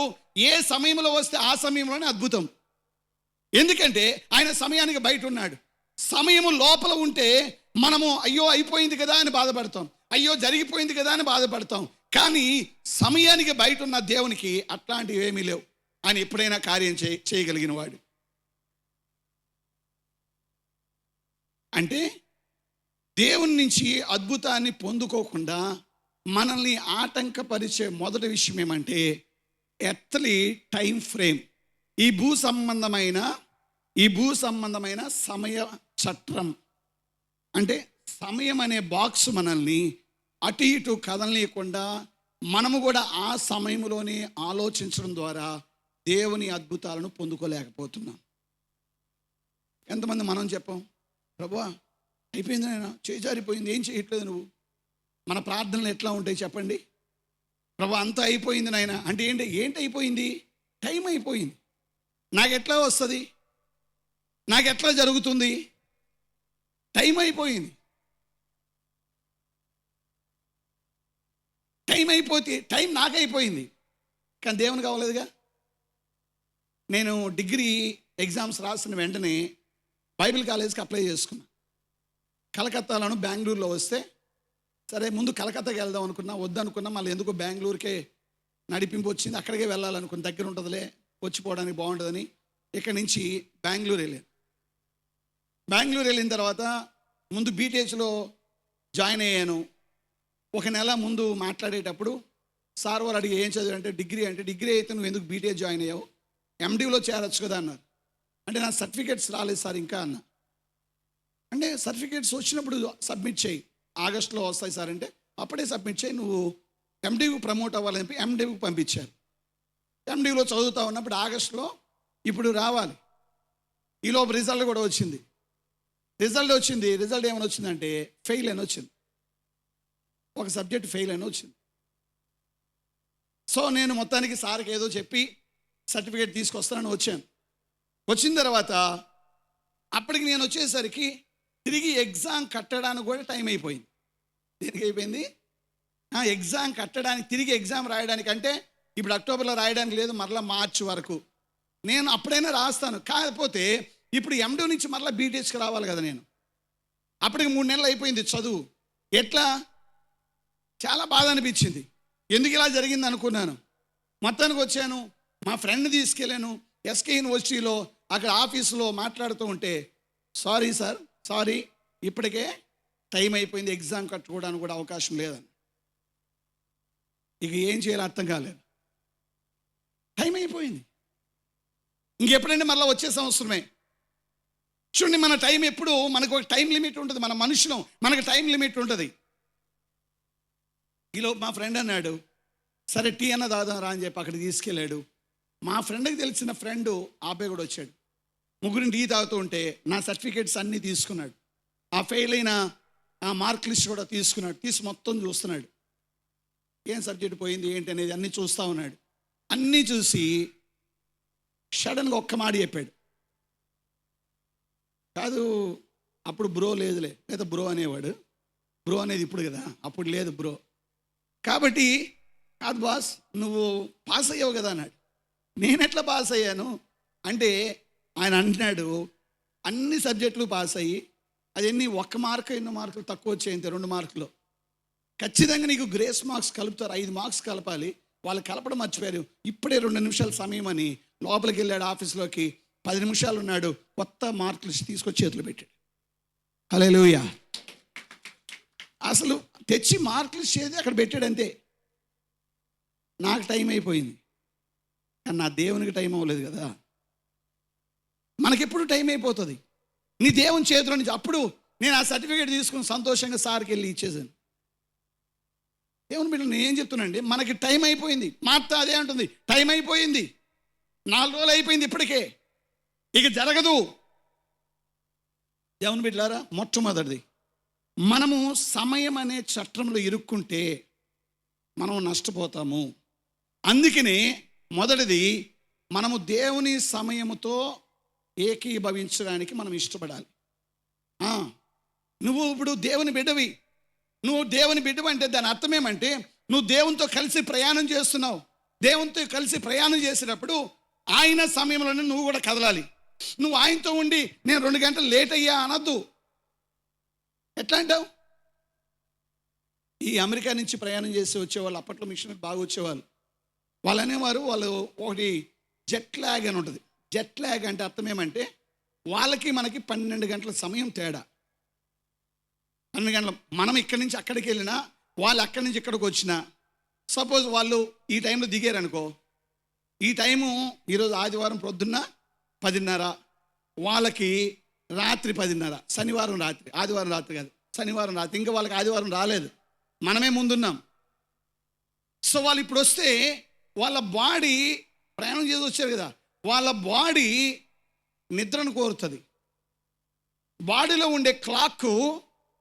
ఏ సమయంలో వస్తే ఆ సమయంలోనే అద్భుతం. ఎందుకంటే ఆయన సమయానికి బయట ఉన్నాడు. సమయము లోపల ఉంటే మనము అయ్యో అయిపోయింది కదా అని బాధపడతాం, అయ్యో జరిగిపోయింది కదా అని బాధపడతాం. కానీ సమయానికి బయట ఉన్న దేవునికి అట్లాంటివి ఏమీ లేవు. ఆయన ఎప్పుడైనా కార్యం చేయగలిగిన వాడు. అంటే దేవుని నుంచి అద్భుతాన్ని పొందుకోకుండా మనల్ని ఆటంకపరిచే మొదటి విషయం ఏమంటే ఎర్త్లీ టైం ఫ్రేమ్. ఈ భూ సంబంధమైన సమయ చట్రం. అంటే సమయం అనే బాక్స్ మనల్ని అటు ఇటు కదలనీయకుండా మనము కూడా ఆ సమయంలోనే ఆలోచించడం ద్వారా దేవుని అద్భుతాలను పొందుకోలేకపోతున్నాం. ఎంతమంది మనం చెప్పాం, ప్రభువా అయిపోయింది నాయన, చేజారిపోయింది, ఏం చేయట్లేదు నువ్వు. మన ప్రార్థనలు ఎట్లా ఉంటాయి చెప్పండి? ప్రభువా అంతా అయిపోయింది నాయన అంటే ఏంటి అయిపోయింది? టైం అయిపోయింది. నాకెట్లా వస్తుంది, నాకెట్లా జరుగుతుంది? టైం అయిపోయింది. టైం అయిపోతే టైం నాకైపోయింది, కానీ దేవుని కావలేదుగా. నేను డిగ్రీ ఎగ్జామ్స్ రాసిన వెంటనే బైబిల్ కాలేజ్కి అప్లై చేసుకున్నా. కలకత్తాలోను బెంగళూరులో వస్తే సరే ముందు కలకత్తాకి వెళ్దాం అనుకున్నా, వద్దనుకున్నా. మళ్ళీ ఎందుకో బెంగళూరుకే నడిపింపు వచ్చింది. అక్కడికే వెళ్ళాలనుకున్న, దగ్గర ఉంటుందిలే, వచ్చిపోవడానికి బాగుంటుందని ఇక్కడి నుంచి బెంగళూరు వెళ్ళాను. బెంగళూరు వెళ్ళిన తర్వాత ముందు బీటీహెచ్లో జాయిన్ అయ్యాను. 1 నెల ముందు మాట్లాడేటప్పుడు సార్ వారు అడిగి ఏం చదివారంటే డిగ్రీ. అంటే డిగ్రీ అయితే నువ్వు ఎందుకు బీటీహెచ్ జాయిన్ అయ్యావు, ఎండీలో చేరొచ్చు కదా అన్నారు. అంటే నా సర్టిఫికేట్స్ రాలేదు సార్ ఇంకా అన్న. అంటే సర్టిఫికేట్స్ వచ్చినప్పుడు సబ్మిట్ చేయి, ఆగస్టులో వస్తాయి సార్ అంటే అప్పుడే సబ్మిట్ చేయి, నువ్వు ఎండీకి ప్రమోట్ అవ్వాలని చెప్పి ఎండీకి పంపించారు. ఎండీలో చదువుతా ఉన్నప్పుడు ఆగస్టులో ఇప్పుడు రావాలి. ఈలోపు రిజల్ట్ కూడా వచ్చింది. రిజల్ట్ ఏమని వచ్చిందంటే ఫెయిల్ అని వచ్చింది. ఒక సబ్జెక్ట్ ఫెయిల్ అని వచ్చింది. సో నేను మొత్తానికి సార్కి ఏదో చెప్పి సర్టిఫికేట్ తీసుకొస్తానని వచ్చాను. వచ్చిన తర్వాత అప్పటికి నేను వచ్చేసరికి తిరిగి ఎగ్జామ్ కట్టడానికి కూడా టైం అయిపోయింది. దేనికి అయిపోయింది? ఎగ్జామ్ కట్టడానికి, తిరిగి ఎగ్జామ్ రాయడానికి, అంటే ఇప్పుడు అక్టోబర్లో రాయడానికి లేదు, మరలా మార్చి వరకు నేను అప్పుడైనా రాస్తాను. కాకపోతే ఇప్పుడు ఎండో నుంచి మరలా బీటెక్స్కి రావాలి కదా నేను. అప్పటికి 3 నెలలు అయిపోయింది చదువు. ఎట్లా? చాలా బాధ అనిపించింది. ఎందుకు ఇలా జరిగింది అనుకున్నాను. మొత్తానికి వచ్చాను, మా ఫ్రెండ్ తీసుకెళ్ళాను ఎస్కే యూనివర్సిటీలో. అక్కడ ఆఫీసులో మాట్లాడుతూ ఉంటే, సారీ సార్, సారీ, ఇప్పటికే టైం అయిపోయింది, ఎగ్జామ్ కట్టుకోవడానికి కూడా అవకాశం లేదని. ఇక ఏం చేయాలో అర్థం కాలేదు. టైం అయిపోయింది. ఇంకెప్పుడంటే మళ్ళీ వచ్చే సంవత్సరమే. చూడండి, మన టైం ఎప్పుడు, మనకు ఒక టైం లిమిట్ ఉంటుంది. మన మనుషులం, మనకు టైం లిమిట్ ఉంటుంది. ఈలో మా ఫ్రెండ్ అన్నాడు, సరే టీ అన్న దాదాం రా అని చెప్పి అక్కడికి తీసుకెళ్ళాడు. మా ఫ్రెండ్కి తెలిసిన ఫ్రెండ్ ఆపే కూడా వచ్చాడు. ముగ్గురిని టీ తాగుతూ ఉంటే నా సర్టిఫికేట్స్ అన్నీ తీసుకున్నాడు. ఆ ఫెయిల్ అయిన ఆ మార్క్ లిస్ట్ కూడా తీసుకున్నాడు. తీసి మొత్తం చూస్తున్నాడు. ఏం సబ్జెక్ట్ పోయింది ఏంటి అనేది అన్నీ చూస్తూ ఉన్నాడు. అన్నీ చూసి సడన్గా ఒక్క మాట చెప్పాడు. కాదు, అప్పుడు బ్రో లేదులే, లేదా బ్రో అనేవాడు. బ్రో అనేది ఇప్పుడు కదా, అప్పుడు లేదు బ్రో. కాబట్టి కాదు బాస్, నువ్వు పాస్ అయ్యావు కదా అన్నాడు. నేను ఎట్లా పాస్ అయ్యాను అంటే, ఆయన అంటున్నాడు, అన్ని సబ్జెక్టులు పాస్ అయ్యి అది ఎన్ని 1 మార్కు 2 మార్కులు తక్కువ వచ్చాయి, 2 మార్కులు. ఖచ్చితంగా నీకు గ్రేస్ మార్క్స్ కలుపుతారు, 5 మార్క్స్ కలపాలి, వాళ్ళు కలపడం మర్చిపోయారు. ఇప్పుడే 2 నిమిషాల సమయం అని లోపలికి వెళ్ళాడు. ఆఫీస్లోకి 10 నిమిషాలు ఉన్నాడు. కొత్త మార్కులు తీసుకొచ్చి చేతులు పెట్టాడు. హల్లెలూయా. అసలు తెచ్చి మార్కులు చేసి అక్కడ పెట్టాడు అంతే. నాకు టైం అయిపోయింది, కానీ నా దేవునికి టైం అవ్వలేదు కదా. మనకెప్పుడు టైం అయిపోతుంది. నీ దేవుని చేతిలో నుంచి. అప్పుడు నేను ఆ సర్టిఫికేట్ తీసుకుని సంతోషంగా సార్కి వెళ్ళి ఇచ్చేసాను. దేవుని బిడ్డలు నేను ఏం చెప్తున్నానండి, మనకి టైం అయిపోయింది. మాట అదే అంటుంది, టైం అయిపోయింది, 4 రోజులు అయిపోయింది ఇప్పటికే, ఇక జరగదు. దేవుని బిడ్డలారా, మొట్టమొదటిది, మనము సమయం అనే చట్రంలో ఇరుక్కుంటే మనం నష్టపోతాము. అందుకనే మొదటిది, మనము దేవుని సమయముతో ఏకీభవించడానికి మనం ఇష్టపడాలి. నువ్వు ఇప్పుడు దేవుని బిడ్డవి. నువ్వు దేవుని బిడ్డవి అంటే దాని అర్థం ఏమంటే, నువ్వు దేవునితో కలిసి ప్రయాణం చేస్తున్నావు. దేవునితో కలిసి ప్రయాణం చేసేటప్పుడు ఆయన సమయంలోనే నువ్వు కూడా కదలాలి. నువ్వు ఆయనతో ఉండి నేను 2 గంటలు లేట్ అయ్యా అనొద్దు. ఎట్లా అంటావు? ఈ అమెరికా నుంచి ప్రయాణం చేసి వచ్చేవాళ్ళు, అప్పట్లో మిషనరీ బాగా వచ్చేవాళ్ళు, వాళ్ళు అనేవారు, వాళ్ళు ఒకటి జెట్ ల్యాగ్ అని ఉంటుంది. జెట్ ల్యాగ్ అంటే అర్థం ఏమంటే, వాళ్ళకి మనకి 12 గంటల సమయం తేడా. 12 గంటలు. మనం ఇక్కడి నుంచి అక్కడికి వెళ్ళినా, వాళ్ళు అక్కడి నుంచి ఇక్కడికి వచ్చినా, సపోజ్ వాళ్ళు ఈ టైంలో దిగారు అనుకో, ఈ టైము ఈరోజు ఆదివారం పొద్దున్న 10:30, వాళ్ళకి రాత్రి 10:30, శనివారం రాత్రి, ఆదివారం రాత్రి కాదు, శనివారం రాత్రి. ఇంకా వాళ్ళకి ఆదివారం రాలేదు, మనమే ముందున్నాం. సో వాళ్ళు ఇప్పుడు వస్తే వాళ్ళ బాడీ ప్రయాణం చేసి వచ్చారు కదా, వాళ్ళ బాడీ నిద్రను కోరుతుంది. బాడీలో ఉండే క్లాక్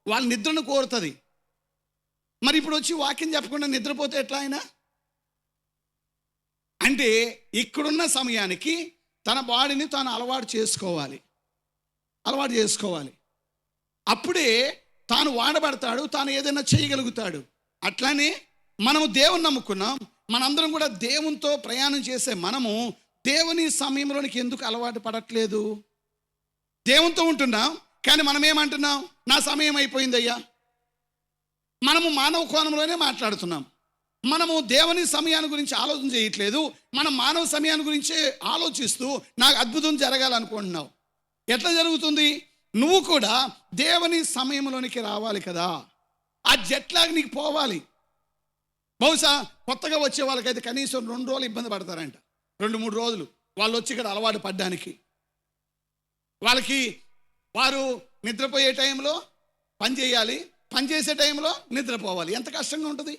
వాళ్ళ నిద్రను కోరుతుంది. మరి ఇప్పుడు వచ్చి వాక్యం చెప్పకుండా నిద్రపోతే ఎట్లా ఆయన? అంటే ఇక్కడున్న సమయానికి తన బాడీని తాను అలవాటు చేసుకోవాలి. అప్పుడే తాను వాడబడతాడు, తాను ఏదైనా చేయగలుగుతాడు. అట్లానే మనము దేవుని నమ్ముకున్నాం. మనందరం కూడా దేవునితో ప్రయాణం చేసే మనము దేవుని సమయంలోనికి ఎందుకు అలవాటు పడట్లేదు? దేవునితో ఉంటున్నాం, కానీ మనం ఏమంటున్నాం? నా సమయం అయిపోయిందయ్యా. మనము మానవ కోణంలోనే మాట్లాడుతున్నాం. మనము దేవుని సమయాన్ని గురించి ఆలోచన చేయట్లేదు. మనం మానవ సమయాన్ని గురించే ఆలోచిస్తూ నాకు అద్భుతం జరగాలనుకుంటున్నావు. ఎట్లా జరుగుతుంది? నువ్వు కూడా దేవుని సమయంలోనికి రావాలి కదా. ఆ జెట్లాగా నీకు పోవాలి. బహుశా కొత్తగా వచ్చే వాళ్ళకైతే కనీసం 2 రోజులు ఇబ్బంది పడతారంట. 2-3 రోజులు వాళ్ళు వచ్చి ఇక్కడ అలవాటు పడ్డానికి. వాళ్ళకి వారు నిద్రపోయే టైంలో పని చేయాలి, పని చేసే టైంలో నిద్రపోవాలి. ఎంత కష్టంగా ఉంటుంది,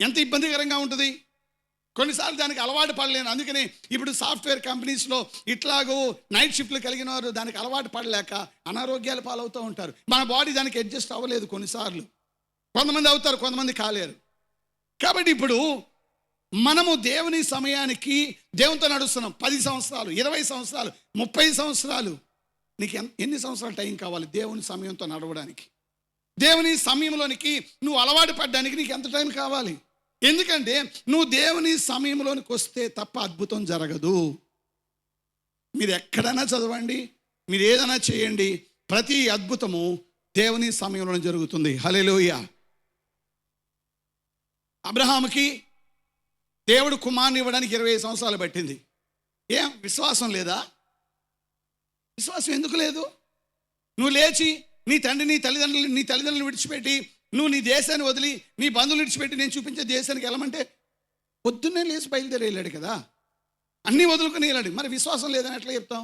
ఎంత ఇబ్బందికరంగా ఉంటుంది. కొన్నిసార్లు దానికి అలవాటు పడలేను. అందుకని ఇప్పుడు సాఫ్ట్వేర్ కంపెనీస్లో ఇట్లాగూ నైట్ షిఫ్ట్లు కలిగిన వారు దానికి అలవాటు పడలేక అనారోగ్యాలు పాలవుతూ ఉంటారు. మన బాడీ దానికి అడ్జస్ట్ అవ్వలేదు కొన్నిసార్లు. కొంతమంది అవుతారు, కొంతమంది కాలేరు. కాబట్టి ఇప్పుడు మనము దేవుని సమయానికి దేవునితో నడుస్తున్నాం. 10 సంవత్సరాలు, 20 సంవత్సరాలు, 30 సంవత్సరాలు. నీకు ఎన్ని సంవత్సరాలు టైం కావాలి దేవుని సమయంతో నడవడానికి? దేవుని సమయంలోనికి నువ్వు అలవాటు పడడానికి నీకు ఎంత టైం కావాలి? ఎందుకంటే నువ్వు దేవుని సమయంలోనికి వస్తే తప్ప అద్భుతం జరగదు. మీరు ఎక్కడైనా చదవండి, మీరు ఏదైనా చేయండి, ప్రతి అద్భుతము దేవుని సమయంలో జరుగుతుంది. హల్లెలూయా. అబ్రహాముకి దేవుడు కుమారుని ఇవ్వడానికి 25 సంవత్సరాలు పట్టింది. ఏం విశ్వాసం లేదా? విశ్వాసం ఎందుకు లేదు? నువ్వు లేచి నీ తల్లిదండ్రులను విడిచిపెట్టి నువ్వు నీ దేశాన్ని వదిలి నీ బంధువులు విడిచిపెట్టి నేను చూపించే దేశానికి వెళ్ళమంటే పొద్దున్నే లేచి బయలుదేరి వెళ్ళాడు కదా, అన్నీ వదులుకొని వెళ్ళాడు. మరి విశ్వాసం లేదని ఎట్లా చెప్తాం?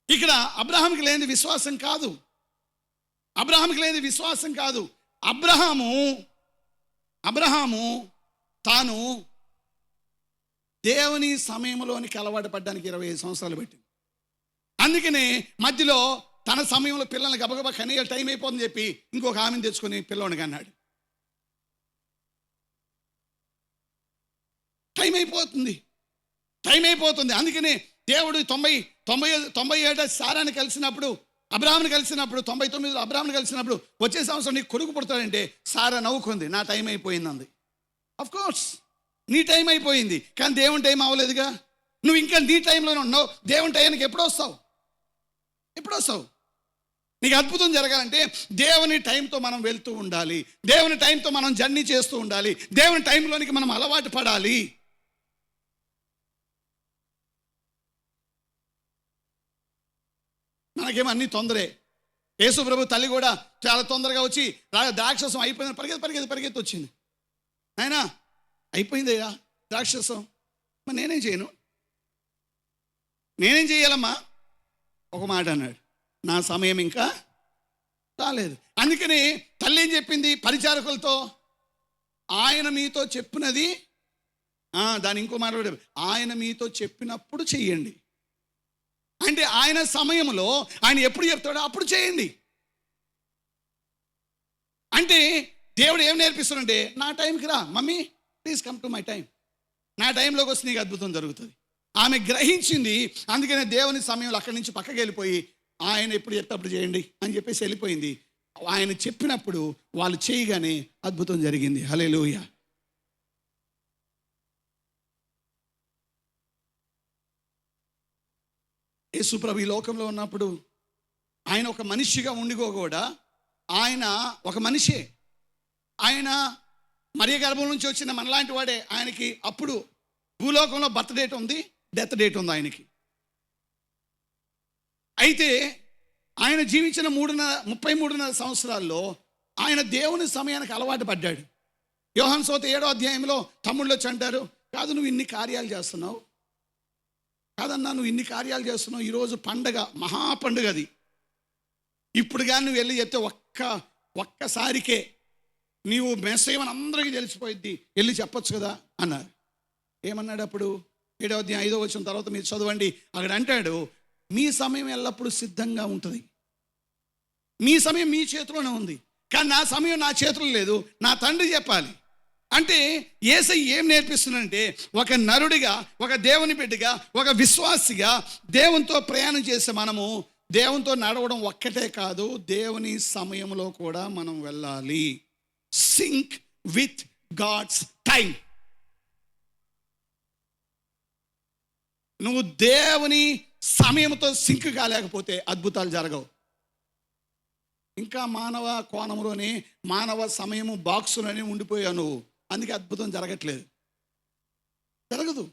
ఇక్కడ అబ్రహాంకి లేనిది విశ్వాసం కాదు. అబ్రహాంకి లేనిది విశ్వాసం కాదు. అబ్రహాము తాను దేవుని సమయంలోనికి అలవాటు పడ్డానికి 25 సంవత్సరాలు పెట్టింది. అందుకనే మధ్యలో తన సమయంలో పిల్లల్ని గబగబా కనీయ టైం అయిపోతుందని చెప్పి ఇంకొక ఆమెను తెచ్చుకొని పిల్లవాడికి అన్నాడు. టైం అయిపోతుంది. అందుకనే దేవుడు 97 సారాన్ని కలిసినప్పుడు, అబ్రాహాముని కలిసినప్పుడు, 99 అబ్రాహాముని కలిసినప్పుడు వచ్చే సంవత్సరం నీకు కొడుకు పుడతాడంటే సారా నవ్వుకుంది, నా టైం అయిపోయింది అంది. ఆఫ్ కోర్స్ నీ టైం అయిపోయింది, కానీ దేవుని టైం అవ్వలేదుగా. నువ్వు ఇంకా నీ టైంలోనే ఉన్నావు. దేవుని టైంకి ఎప్పుడు వస్తావు? నీకు అద్భుతం జరగాలంటే దేవుని టైంతో మనం వెళ్తూ ఉండాలి. దేవుని టైంతో మనం జర్నీ చేస్తూ ఉండాలి. దేవుని టైంలోనికి మనం అలవాటు పడాలి. మనకేమో అన్ని తొందరే. యేసు ప్రభు తల్లి కూడా చాలా తొందరగా వచ్చి ద్రాక్షరసం అయిపోయింది, పరిగెత్తి వచ్చింది. అయినా అయిపోయిందయ్యా ద్రాక్షరసం, మరి నేనేం చేయాలమ్మా? ఒక మాట అన్నాడు, నా సమయం ఇంకా రాలేదు. అందుకని తల్లి ఏం చెప్పింది పరిచారకులతో? ఆయన మీతో చెప్పినది, దాని ఇంకో మాట, ఆయన మీతో చెప్పినప్పుడు చెయ్యండి. అంటే ఆయన సమయంలో ఆయన ఎప్పుడు చెప్తాడో అప్పుడు చేయండి. అంటే దేవుడు ఏం నేర్పిస్తాడంటే, నా టైంకి రా mummy, please come to my time. నా టైంలోకి వస్తే నీకు అద్భుతం జరుగుతుంది. ఆమె గ్రహించింది. అందుకనే దేవుని సమయంలో అక్కడి నుంచి పక్కకి వెళ్ళిపోయి ఆయన ఎప్పుడు చెప్తే చేయండి అని చెప్పేసి వెళ్ళిపోయింది. ఆయన చెప్పినప్పుడు వాళ్ళు చేయగానే అద్భుతం జరిగింది. హల్లెలూయా. యేసు ప్రభు ఈ లోకంలో ఉన్నప్పుడు ఆయన ఒక మనిషిగా ఉండిగో ఆయన ఒక మనిషే. ఆయన మరియ గర్భం నుంచి వచ్చిన మనలాంటి వాడే. ఆయనకి అప్పుడు భూలోకంలో బర్త్ డేట్ ఉంది, డెత్ డేట్ ఉంది ఆయనకి. అయితే ఆయన జీవించిన 33 సంవత్సరాల్లో ఆయన దేవుని సమయానికి అలవాటు పడ్డాడు. యోహాను సువార్త 7వ అధ్యాయంలో తమ్ముళ్ళు వచ్చి అంటారు, కాదు నువ్వు ఇన్ని కార్యాలు చేస్తున్నావు, కాదన్నా నువ్వు ఇన్ని కార్యాలు చేస్తున్నావు, ఈరోజు పండగ, మహా పండుగ అది. ఇప్పుడు కానీ నువ్వు వెళ్ళి చెప్తే ఒక్కసారికే నీవు మెస్సయ్యని అందరికీ తెలిసిపోయిద్ది, వెళ్ళి చెప్పొచ్చు కదా అన్నారు. ఏమన్నాడు అప్పుడు? 7వ అధ్యాయం 5వ వచనం తర్వాత మీరు చదవండి. అక్కడ అంటాడు, మీ సమయం ఎల్లప్పుడూ సిద్ధంగా ఉంటుంది. మీ సమయం మీ చేతిలోనే ఉంది, కానీ నా సమయం నా చేతిలో లేదు, నా తండ్రి చెప్పాలి. అంటే యేసయ్య ఏం నేర్పిస్తున్నాడంటే, ఒక నరుడిగా, ఒక దేవుని బిడ్డగా, ఒక విశ్వాసిగా దేవునితో ప్రయాణం చేసే మనము దేవునితో నడవడం ఒక్కటే కాదు, దేవుని సమయంలో కూడా మనం వెళ్ళాలి. Sync with god's time. నువ్వు దేవుని సమయంతో సింక్ కాలేకపోతే అద్భుతాలు జరగవు. ఇంకా మానవ కోణంలోనే, మానవ సమయము బాక్సులోనే ఉండిపోయావు నువ్వు. అందుకే అద్భుతం జరగదు.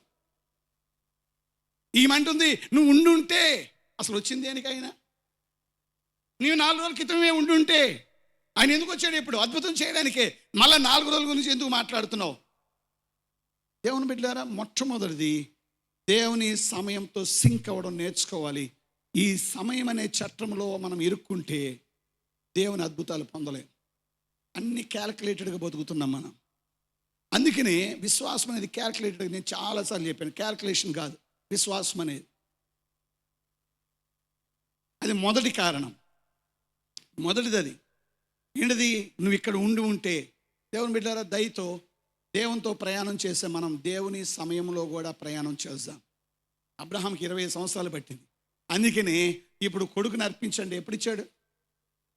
ఈమంటుంది, నువ్వు ఉండుంటే అసలు వచ్చింది దేనికైనా? నీవు 4 రోజుల క్రితమే ఉండుంటే ఆయన ఎందుకు వచ్చాడు ఇప్పుడు? అద్భుతం చేయడానికే. మళ్ళీ 4 రోజుల గురించి ఎందుకు మాట్లాడుతున్నావు? దేవుని బిడ్డలారా, మొట్టమొదటిది దేవుని సమయంతో సింక్ అవ్వడం నేర్చుకోవాలి. ఈ సమయం అనే చట్టంలో మనం ఇరుక్కుంటే దేవుని అద్భుతాలు పొందలేం. అన్ని క్యాల్కులేటెడ్గా బతుకుతున్నాం మనం. అందుకనే విశ్వాసం అనేది క్యాల్కులేటెడ్. నేను చాలాసార్లు చెప్పాను, క్యాల్కులేషన్ కాదు విశ్వాసం అనేది. అది మొదటి కారణం. మొదటిది అది ఏంటిది? నువ్వు ఇక్కడ ఉంటే దేవుని బిడ్డలారా, దయతో దేవునితో ప్రయాణం చేసే మనం దేవుని సమయంలో కూడా ప్రయాణం చేద్దాం. అబ్రహాంకి 20 సంవత్సరాలు పట్టింది. అందుకనే ఇప్పుడు కొడుకుని అర్పించండి ఎప్పుడు ఇచ్చాడు?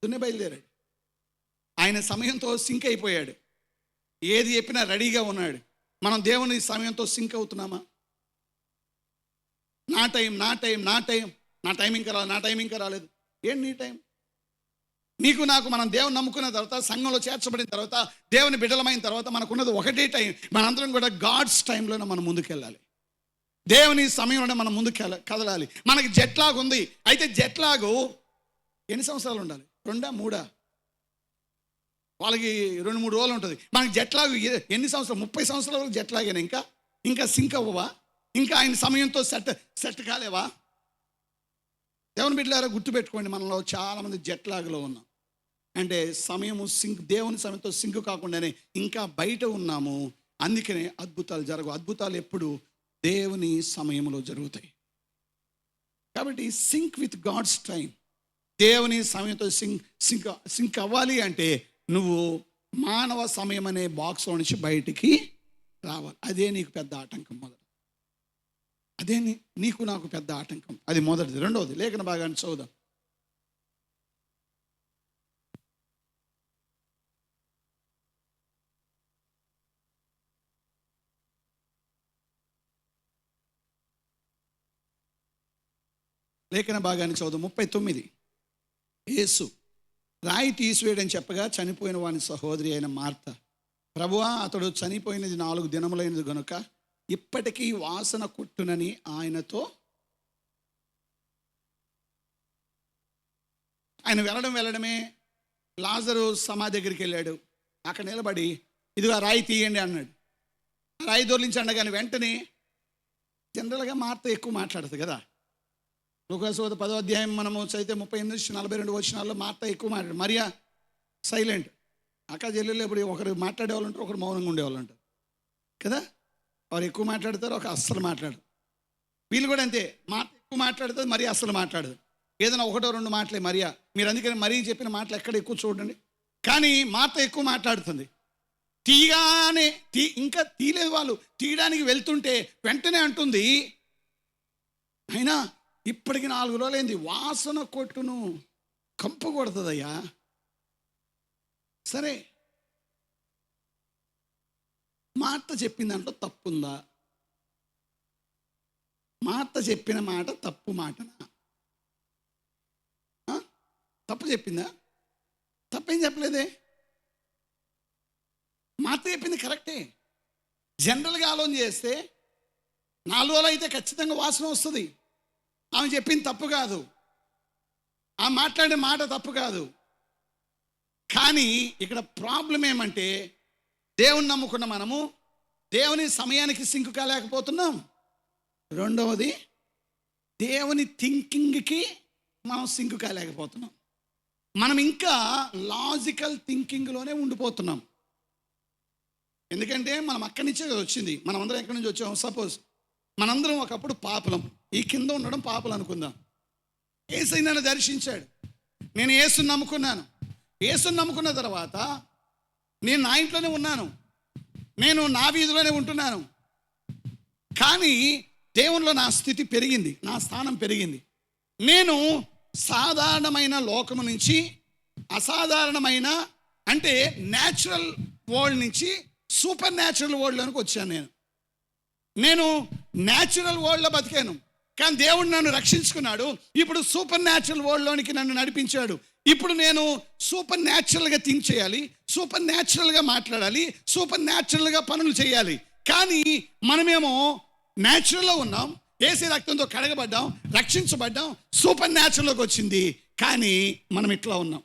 దున్నే బయలుదేరాడు. ఆయన సమయంతో సింక్ అయిపోయాడు. ఏది చెప్పినా రెడీగా ఉన్నాడు. మనం దేవుని సమయంతో సింక్ అవుతున్నామా? నా టైం ఇంకా రాలేదు. ఏంటి నీ టైం? నీకు నాకు మనం దేవుని నమ్ముకున్న తర్వాత, సంఘంలో చేర్చబడిన తర్వాత, దేవుని బిడ్డలమైన తర్వాత మనకున్నది ఒకటే టైం. మనందరం కూడా గాడ్స్ టైంలోనే మనం ముందుకెళ్ళాలి. దేవుని సమయంలోనే మనం ముందుకు కదలాలి. మనకి జెట్ లాగ్ ఉంది. అయితే జెట్ లాగు ఎన్ని సంవత్సరాలు ఉండాలి? 2, 3? వాళ్ళకి 2-3 రోజులు ఉంటుంది. మనకి జెట్ లాగ్ ఎన్ని సంవత్సరాలు? 30 సంవత్సరాల వరకు జెట్ లాగేనా? ఇంకా సింక్ అవ్వవా? ఇంకా ఆయన సమయంతో సెట్ కాలేవా? దేవుని బిడ్డలారా, గుర్తుపెట్టుకోండి, మనలో చాలామంది జెట్ లాగ్లో ఉన్నాం. అంటే సమయము సింక్, దేవుని సమయంతో సింక్ కాకుండానే ఇంకా బయట ఉన్నాము. అందుకనే అద్భుతాలు జరగవు. అద్భుతాలు ఎప్పుడు దేవుని సమయంలో జరుగుతాయి. కాబట్టి సింక్ విత్ గాడ్స్ టైం. దేవుని సమయంతో సింక్ అవ్వాలి అంటే నువ్వు మానవ సమయం అనే బాక్స్లో నుంచి బయటికి రావాలి. అదే నీకు పెద్ద ఆటంకం. అదే నీకు నాకు పెద్ద ఆటంకం. అది మొదటిది. రెండవది, లేఖన భాగాన్ని చదువుదాం. లేఖన భాగాన్ని చదువుదాం. 39. యేసు రాయి తీసివేయడని చెప్పగా చనిపోయిన వాని సహోదరి అయిన మార్త, ప్రభువా, అతడు చనిపోయినది 4 దినములైనది గనుక ఇప్పటికీ వాసన కొట్టునని ఆయనతో. ఆయన వెళ్ళడమే లాజరు సమాధి దగ్గరికి వెళ్ళాడు. అక్కడ నిలబడి, ఇదిగో రాయి తీయండి అన్నాడు. రాయి దొర్లించండి. కానీ వెంటనే జనరల్గా మార్త ఎక్కువ మాట్లాడుతుంది కదా. లూకాసు 10వ అధ్యాయం మనము చదివితే 38-42 వచనాల్లో మార్త ఎక్కువ మాట్లాడు. మరియా సైలెంట్. అక్క చెల్లెళ్ళు ఇప్పుడు ఒకరు మాట్లాడేవాళ్ళు ఉంటారు, ఒకరు మౌనంగా ఉండేవాళ్ళు ఉంటారు కదా. వారు ఎక్కువ మాట్లాడతారు, ఒక అస్సలు మాట్లాడరు. వీళ్ళు కూడా అంతే. మార్త ఎక్కువ మాట్లాడుతుంది, మరియా అస్సలు మాట్లాడదు. ఏదైనా 1-2 మాటలే మరియా. మీరు అందుకని మరీ చెప్పిన మాటలు ఎక్కడ ఎక్కువ చూడండి. కానీ మార్త ఎక్కువ మాట్లాడుతుంది. తీయగానే ఇంకా తీయలేదు. వాళ్ళు తీయడానికి వెళ్తుంటే వెంటనే అంటుంది, అయినా ఇప్పటికి 4 రోజులైంది, వాసన కొట్టును, కంపు కొడుతుందయ్యా. సరే, మార్త చెప్పిన దాంట్లో తప్పుందా? మార్త చెప్పిన మాట తప్పు మాటనా? తప్పు చెప్పిందా? తప్పేం చెప్పలేదే. మార్త చెప్పింది కరెక్టే. జనరల్గా ఆలోచన చేస్తే 4 రోజులు అయితే ఖచ్చితంగా వాసన వస్తుంది. ఆమె చెప్పింది తప్పు కాదు, ఆమె మాట్లాడే మాట తప్పు కాదు. కానీ ఇక్కడ ప్రాబ్లం ఏమంటే, దేవుని నమ్ముకున్న మనము దేవుని సమయానికి సింక్ కాలేకపోతున్నాం. రెండవది, దేవుని థింకింగ్కి మనం సింక్ కాలేకపోతున్నాం. మనం ఇంకా లాజికల్ థింకింగ్లోనే ఉండిపోతున్నాం. ఎందుకంటే మనం అక్కడి నుంచే వచ్చింది. మనం అందరం ఎక్కడి నుంచి వచ్చాం? సపోజ్ మనందరం ఒకప్పుడు పాపలం, ఈ కింద ఉండడం పాపలు అనుకుందాం. యేసయ్య నన్ను దర్శించాడు, నేను యేసుని నమ్ముకున్నాను. యేసుని నమ్ముకున్న తర్వాత నేను నా ఇంట్లోనే ఉన్నాను, నేను నా వీధిలోనే ఉంటున్నాను. కానీ దేవునిలో నా స్థితి పెరిగింది, నా స్థానం పెరిగింది. నేను సాధారణమైన లోకము నుంచి అసాధారణమైన, అంటే న్యాచురల్ వరల్డ్ నుంచి సూపర్ న్యాచురల్ వరల్డ్లోనికి వచ్చాను. నేను న్యాచురల్ వరల్డ్లో బతికాను, కానీ దేవుడు నన్ను రక్షించుకున్నాడు. ఇప్పుడు సూపర్ న్యాచురల్ వరల్డ్లోనికి నన్ను నడిపించాడు. ఇప్పుడు నేను సూపర్ న్యాచురల్గా థింక్ చేయాలి, సూపర్ న్యాచురల్గా మాట్లాడాలి, సూపర్ న్యాచురల్గా పనులు చేయాలి. కానీ మనమేమో న్యాచురల్లో ఉన్నాం, యేసు రక్తంతో కడగబడ్డాం, రక్షించబడ్డాం, సూపర్ న్యాచురల్లోకి వచ్చింది. కానీ మనం ఇట్లా ఉన్నాం.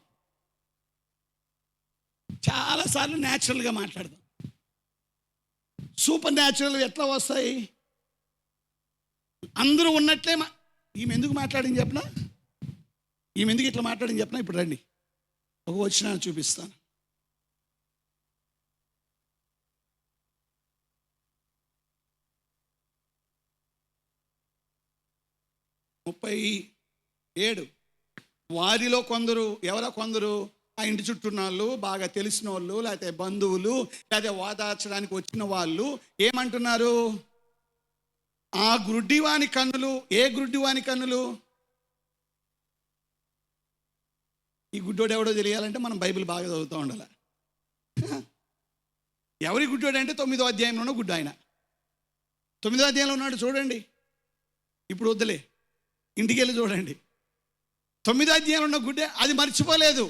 చాలాసార్లు న్యాచురల్గా మాట్లాడదాం. సూపర్ న్యాచురల్ ఎట్లా వస్తాయి? అందరూ ఉన్నట్లే ఈమె ఎందుకు మాట్లాడింది చెప్పనా? ఈమె ఎందుకు ఇట్లా మాట్లాడింది చెప్పనా? ఇప్పుడు రండి, ఒక వచనాన్ని చూపిస్తాను. ముప్పై 7. వారిలో కొందరు, ఎవరో కొందరు, ఆ ఇంటి చుట్టూ ఉన్న వాళ్ళు, బాగా తెలిసిన వాళ్ళు, లేకపోతే బంధువులు, లేకపోతే ఓదార్చడానికి వచ్చిన వాళ్ళు ఏమంటున్నారు? ఆ గ్రుడ్డివాని కన్నులు. ఏ గ్రుడ్డివాని కన్నులు? ఈ గుడ్డోడు ఎవడో తెలియాలంటే మనం బైబిల్ బాగా చదువుతూ ఉండాలి. ఎవరి గుడ్డోడు అంటే 9వ అధ్యాయంలో ఉన్న గుడ్డు ఆయన. 9వ అధ్యాయంలో ఉన్నాడు చూడండి. ఇప్పుడు వద్దులే, ఇంటికి వెళ్ళి చూడండి. 9వ అధ్యాయంలో ఉన్న గుడ్డే, అది మర్చిపోలేదు.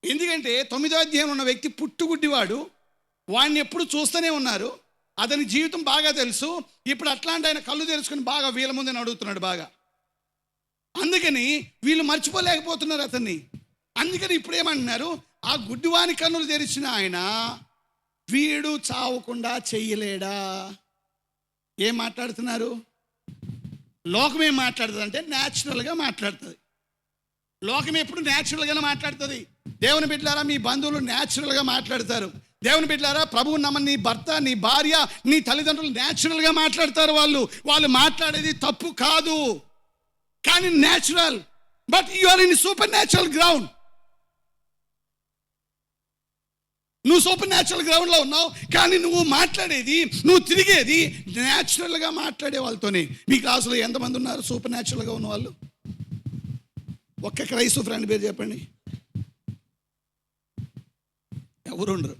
ఎందుకంటే 9వ అధ్యాయంలో ఉన్న వ్యక్తి పుట్టుగుడ్డివాడు. వాడిని ఎప్పుడు చూస్తూనే ఉన్నారు. అతని జీవితం బాగా తెలుసు. ఇప్పుడు అట్లాంటి ఆయన కళ్ళు తెరుచుకొని బాగా వీళ్ళ ముందని అడుగుతున్నాడు బాగా. అందుకని వీళ్ళు మర్చిపోలేకపోతున్నారు అతన్ని. అందుకని ఇప్పుడు ఏమంటున్నారు, ఆ గుడ్డివాని కన్నులు తెరిచిన ఆయన వీడు చావకుండా చెయ్యలేడా? ఏం మాట్లాడుతున్నారు? లోకం ఏం మాట్లాడుతుంది అంటే న్యాచురల్గా మాట్లాడుతుంది. లోకం ఎప్పుడు న్యాచురల్గానే మాట్లాడుతుంది. దేవుని బిడ్డలారా, మీ బంధువులు న్యాచురల్గా మాట్లాడతారు. దేవుని బిడ్డలారా, ప్రభువు నమ్మని నీ భర్త, నీ భార్య, నీ తల్లిదండ్రులు న్యాచురల్గా మాట్లాడతారు. వాళ్ళు మాట్లాడేది తప్పు కాదు, కానీ natural. But you are in super natural ground. నువ్వు సూపర్ న్యాచురల్ గ్రౌండ్లో ఉన్నావు, కానీ నువ్వు మాట్లాడేది, నువ్వు తిరిగేది న్యాచురల్గా మాట్లాడే వాళ్ళతోనే. మీ క్లాసులో ఎంతమంది ఉన్నారు సూపర్ న్యాచురల్గా ఉన్న వాళ్ళు? ఒక్క క్రైస్తవ ఫ్రెండ్ పేరు చెప్పండి. ఎవరు ఉండరు.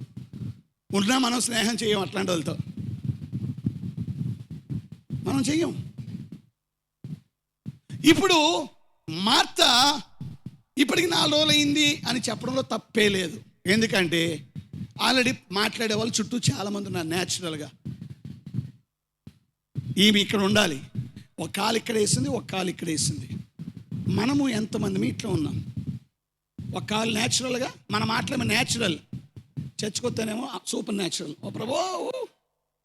ఉన్నా మనం స్నేహం చెయ్యం అట్లాంటి వాళ్ళతో, మనం చెయ్యం. ఇప్పుడు మార్త ఇప్పటికి 4 రోజులు అయింది అని చెప్పడంలో తప్పే లేదు. ఎందుకంటే ఆల్రెడీ మాట్లాడే వాళ్ళు చుట్టూ చాలామంది ఉన్నారు న్యాచురల్గా. ఈమె ఇక్కడ ఉండాలి, ఒక కాలు ఇక్కడ వేసింది, ఒక కాలు ఇక్కడ వేసింది. మనము ఎంతమంది ఇట్లా ఉన్నాం? ఒక కాలు న్యాచురల్గా, మన మాటలేమో న్యాచురల్, చర్చకొత్తేనేమో సూపర్ న్యాచురల్. ఓ ప్రభో,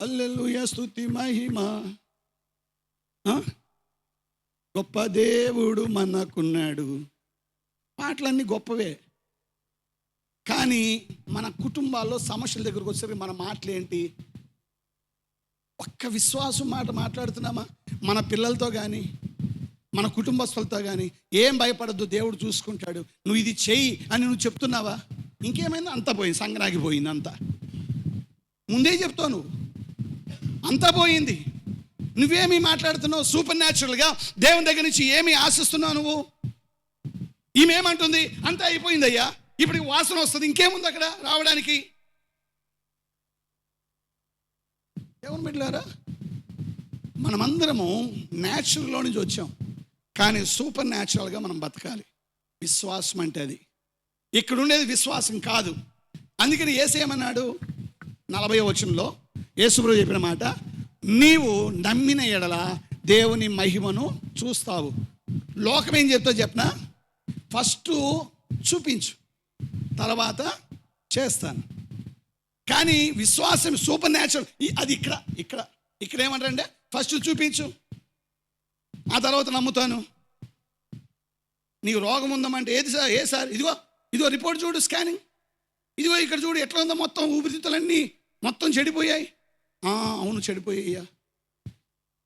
హల్లెలూయా, స్తుతి మహిమ, గొప్ప దేవుడు మనకున్నాడు. మాటలన్నీ గొప్పవే, కానీ మన కుటుంబాల్లో సమస్యల దగ్గరకు వచ్చేసరికి మన మాటలు ఏంటి? ఒక్క విశ్వాసం మాట మాట్లాడుతున్నామా? మన పిల్లలతో కానీ మన కుటుంబస్తులతో కానీ ఏం భయపడద్దు, దేవుడు చూసుకుంటాడు, నువ్వు ఇది చెయ్యి అని నువ్వు చెప్తున్నావా? ఇంకేమైంది? అంతా పోయింది, సంగనాకి పోయింది అంతా. ముందే చెప్తావు నువ్వు, అంతా పోయింది. నువ్వేమీ మాట్లాడుతున్నావు? సూపర్ న్యాచురల్గా దేవుని దగ్గర నుంచి ఏమి ఆశిస్తున్నావు నువ్వు? ఈమెమంటుంది, అంతా అయిపోయింది అయ్యా, ఇప్పుడు వాసన వస్తుంది, ఇంకేముంది అక్కడ రావడానికి? దేవుని బిడ్డలారా, మనమందరము న్యాచురల్లో నుంచి వచ్చాం, కానీ సూపర్ న్యాచురల్గా మనం బతకాలి. విశ్వాసం అంటే అది. ఇక్కడ ఉండేది విశ్వాసం కాదు. అందుకని యేసేమన్నాడు 40వ వచనంలో యేసుప్రభువు చెప్పిన మాట, నీవు నమ్మిన ఎడల దేవుని మహిమను చూస్తావు. లోకం ఏం చెప్తా చెప్పనా? ఫస్ట్ చూపించు, తర్వాత చేస్తాను. కానీ విశ్వాసం సూపర్ న్యాచురల్ అది ఇక్కడ ఇక్కడ ఇక్కడ ఏమంటారంటే ఫస్ట్ చూపించు, ఆ తర్వాత నమ్ముతాను. నీకు రోగం ఉందమంటే ఏది సార్? ఏ సార్? ఇదిగో రిపోర్ట్ చూడు, స్కానింగ్, ఇదిగో ఇక్కడ చూడు ఎట్లా ఉందో, మొత్తం ఊపిరితిత్తులన్నీ మొత్తం చెడిపోయాయి. అవును చెడిపోయాయ్యా.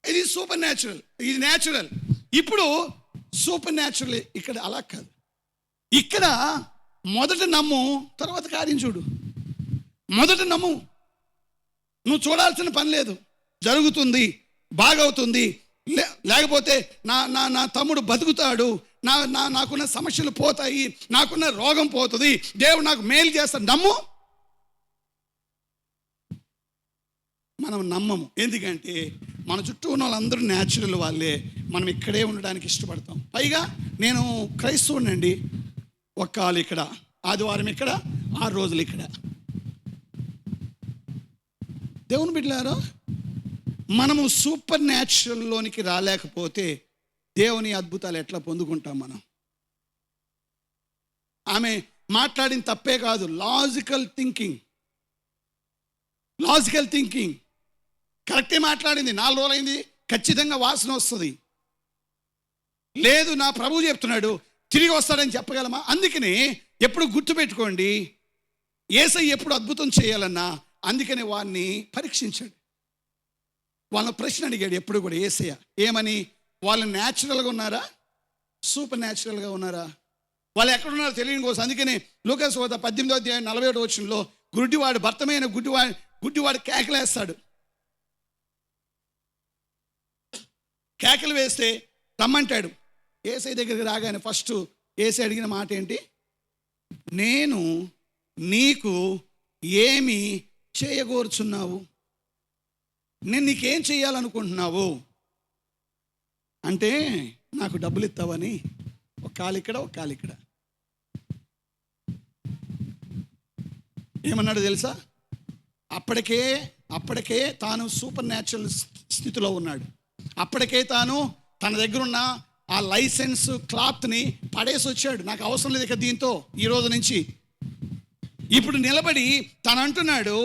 ఇది సూపర్ న్యాచురల్, ఇది న్యాచురల్. ఇప్పుడు సూపర్ న్యాచురల్ ఇక్కడ అలా కాదు. ఇక్కడ మొదట నమ్ము, తర్వాత కార్యం చూడు. మొదట నమ్ము, నువ్వు చూడాల్సిన పని లేదు, జరుగుతుంది, బాగవుతుంది. లేకపోతే నా తమ్ముడు బతుకుతాడు, నాకున్న సమస్యలు పోతాయి, నాకున్న రోగం పోతుంది, దేవుడు నాకు మేలు చేస్తాడు. నమ్ము. మనం నమ్మము, ఎందుకంటే మన చుట్టూ ఉన్న వాళ్ళందరూ న్యాచురల్ వాళ్ళే. మనం ఇక్కడే ఉండడానికి ఇష్టపడతాం. పైగా నేను క్రైస్తవునండి, ఒక కాలు ఇక్కడ, ఆదివారం ఇక్కడ, 6 రోజులు ఇక్కడ. దేవుని బిడ్డలారా, మనము సూపర్ న్యాచురల్లోనికి రాలేకపోతే దేవుని అద్భుతాలు ఎట్లా పొందుకుంటాం మనం? ఆమె మాట్లాడిన తప్పే కాదు, లాజికల్ థింకింగ్ కరెక్టే మాట్లాడింది. 4 రోజులైంది, ఖచ్చితంగా వాసన వస్తుంది. లేదు, నా ప్రభువు చెప్తున్నాడు తిరిగి వస్తాడని చెప్పగలమా? అందుకని ఎప్పుడు గుర్తుపెట్టుకోండి, యేసయ్య ఎప్పుడు అద్భుతం చేయాలన్నా అందుకని వారిని పరీక్షించాడు. వాళ్ళని ప్రశ్న అడిగాడు ఎప్పుడు కూడా యేసయ్య. ఏమని? వాళ్ళు న్యాచురల్గా ఉన్నారా, సూపర్ న్యాచురల్గా ఉన్నారా? వాళ్ళు ఎక్కడున్నారో తెలియని కోసం. అందుకని లూకాసు వార్త 18వ అధ్యాయం 41వ వచనంలో గుడ్డివాడు, భర్తమైన గుడ్డివాడు కేకలేస్తాడు. కేకలు వేస్తే రమ్మంటాడు. యేసయ్య దగ్గరికి రాగానే ఫస్ట్ యేసు అడిగిన మాట ఏంటి? నేను నీకు ఏమి చేయగోరుచున్నావు? నేను నీకేం చేయాలనుకుంటున్నావు అంటే, నాకు డబ్బులు ఇస్తావని. ఒక కాలు ఇక్కడ, ఒక కాలు ఇక్కడ. ఏమన్నాడు తెలుసా? అప్పటికే తాను సూపర్ న్యాచురల్ స్థితిలో ఉన్నాడు. అప్పటికే తాను తన దగ్గర ఉన్న ఆ లైసెన్స్ క్లాత్ని పడేసి వచ్చాడు. నాకు అవసరం లేదు ఇక దీంతో ఈ రోజు నుంచి. ఇప్పుడు నిలబడి తను అంటున్నాడు,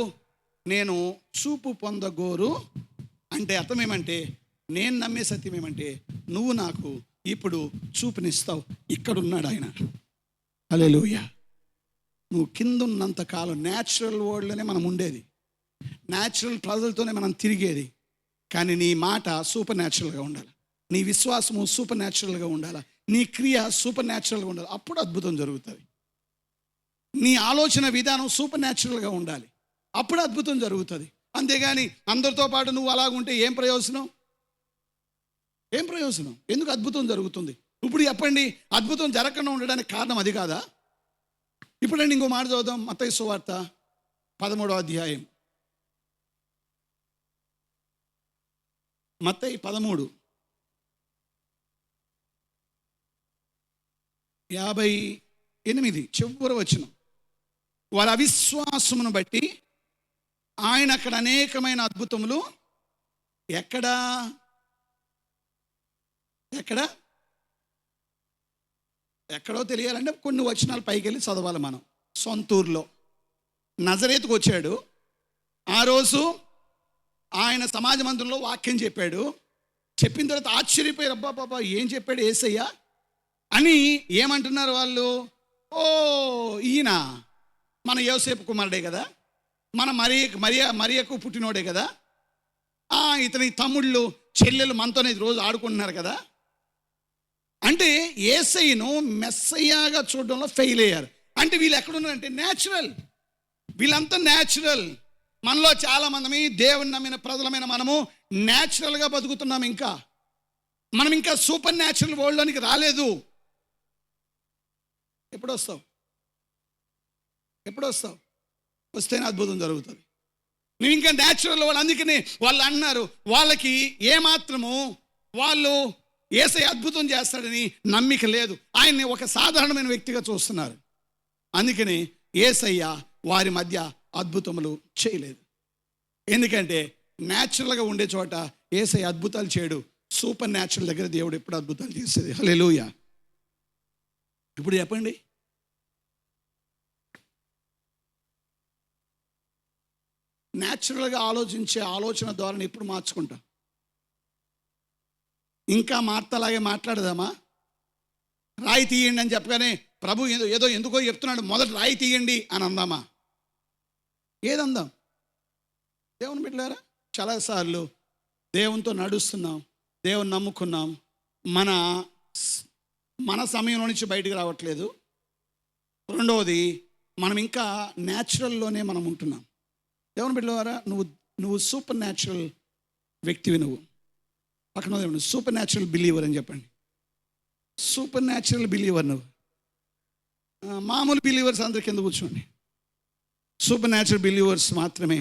నేను చూపు పొందగోరు. అంటే అర్థం ఏమంటే, నేను నమ్మే సత్యం ఏమంటే, నువ్వు నాకు ఇప్పుడు చూపునిస్తావు. ఇక్కడున్నాడు ఆయన. హల్లెలూయా. నువ్వు కింద ఉన్నంత కాలం న్యాచురల్ వరల్డ్లోనే మనం ఉండేది, న్యాచురల్ ప్రజలతోనే మనం తిరిగేది. కానీ నీ మాట సూపర్ న్యాచురల్గా ఉండాలి, నీ విశ్వాసము సూపర్ న్యాచురల్గా ఉండాలి, నీ క్రియ సూపర్ న్యాచురల్గా ఉండాలి. అప్పుడు అద్భుతం జరుగుతుంది. నీ ఆలోచన విధానం సూపర్ న్యాచురల్గా ఉండాలి, అప్పుడు అద్భుతం జరుగుతుంది. అంతేగాని అందరితో పాటు నువ్వు అలాగుంటే ఏం ప్రయోజనం? ఏం ప్రయోజనం? ఎందుకు అద్భుతం జరుగుతుంది? ఇప్పుడు చెప్పండి, అద్భుతం జరగకుండా ఉండడానికి కారణం అది కాదా? ఇప్పుడండి ఇంకో మాట చదువుదాం. మత్తయి సువార్త 13వ అధ్యాయం. మత్తయి 13:58 చివరి వచనం. వారి అవిశ్వాసమును బట్టి ఆయన అక్కడ అనేకమైన అద్భుతములు ఎక్కడా ఎక్కడో తెలియాలంటే కొన్ని వచనాలు పైకి వెళ్ళి చదవాలి మనం. సొంతూరులో నజరేతుకు వచ్చాడు. ఆ రోజు ఆయన సమాజ మందిరంలో వాక్యం చెప్పాడు. చెప్పిన తర్వాత ఆశ్చర్యపోయారు, అబ్బా బాబా ఏం చెప్పాడు యేసయ్య అని. ఏమంటున్నారు వాళ్ళు? ఓ, ఈయన మన యోసేపు కుమారుడే కదా, మన మరియకు పుట్టినోడే కదా, ఇతని తమ్ముళ్ళు చెల్లెలు మనతోనే రోజు ఆడుకుంటున్నారు కదా. అంటే యేసయ్యను మెస్సయ్యగా చూడడంలో ఫెయిల్ అయ్యారు. అంటే వీళ్ళు ఎక్కడున్నారంటే న్యాచురల్, వీళ్ళంతా న్యాచురల్. మనలో చాలామంది దేవుని నమ్మిన ప్రజలమైన మనము న్యాచురల్గా బతుకుతున్నాం. మనం ఇంకా సూపర్ న్యాచురల్ వరల్డ్లోనికి రాలేదు. ఎప్పుడు వస్తావు? వస్తేనే అద్భుతం జరుగుతుంది. నువ్వు ఇంకా న్యాచురల్ వాళ్ళు. అందుకని వాళ్ళు అన్నారు, వాళ్ళకి ఏమాత్రము వాళ్ళు యేసయ్య అద్భుతం చేస్తాడని నమ్మిక లేదు. ఆయన్ని ఒక సాధారణమైన వ్యక్తిగా చూస్తున్నారు. అందుకని యేసయ్య వారి మధ్య అద్భుతములు చేయలేదు. ఎందుకంటే న్యాచురల్గా ఉండే చోట యేసయ్య అద్భుతాలు చేయడు. సూపర్ న్యాచురల్ దగ్గర దేవుడు ఎప్పుడు అద్భుతాలు చేసేది. హల్లెలూయా. ఇప్పుడు చెప్పండి, న్యాచురల్గా ఆలోచించే ఆలోచన ధోరణి ఎప్పుడు మార్చుకుంటాం? ఇంకా మార్తలాగే మాట్లాడదామా? రాయి తీయండి అని చెప్పగానే ప్రభు ఎందుకో చెప్తున్నాడు, మొదట రాయి తీయండి అని అందామా? ఏదందాం? దేవుని బిడ్డలారా, చాలాసార్లు దేవునితో నడుస్తున్నాం, దేవుని నమ్ముకున్నాం, మన సమయంలో నుంచి బయటికి రావట్లేదు. రెండవది, మనం ఇంకా న్యాచురల్లోనే మనం ఉంటున్నాం. దేవుని బిడ్డలారా, నువ్వు సూపర్ న్యాచురల్ వ్యక్తివి. నువ్వు పక్కన సూపర్ న్యాచురల్ బిలీవర్ అని చెప్పండి. సూపర్ న్యాచురల్ బిలీవర్ నువ్వు. మామూలు బిలీవర్స్ అందరి కింద కూర్చోండి. సూపర్ న్యాచురల్ బిలీవర్స్ మాత్రమే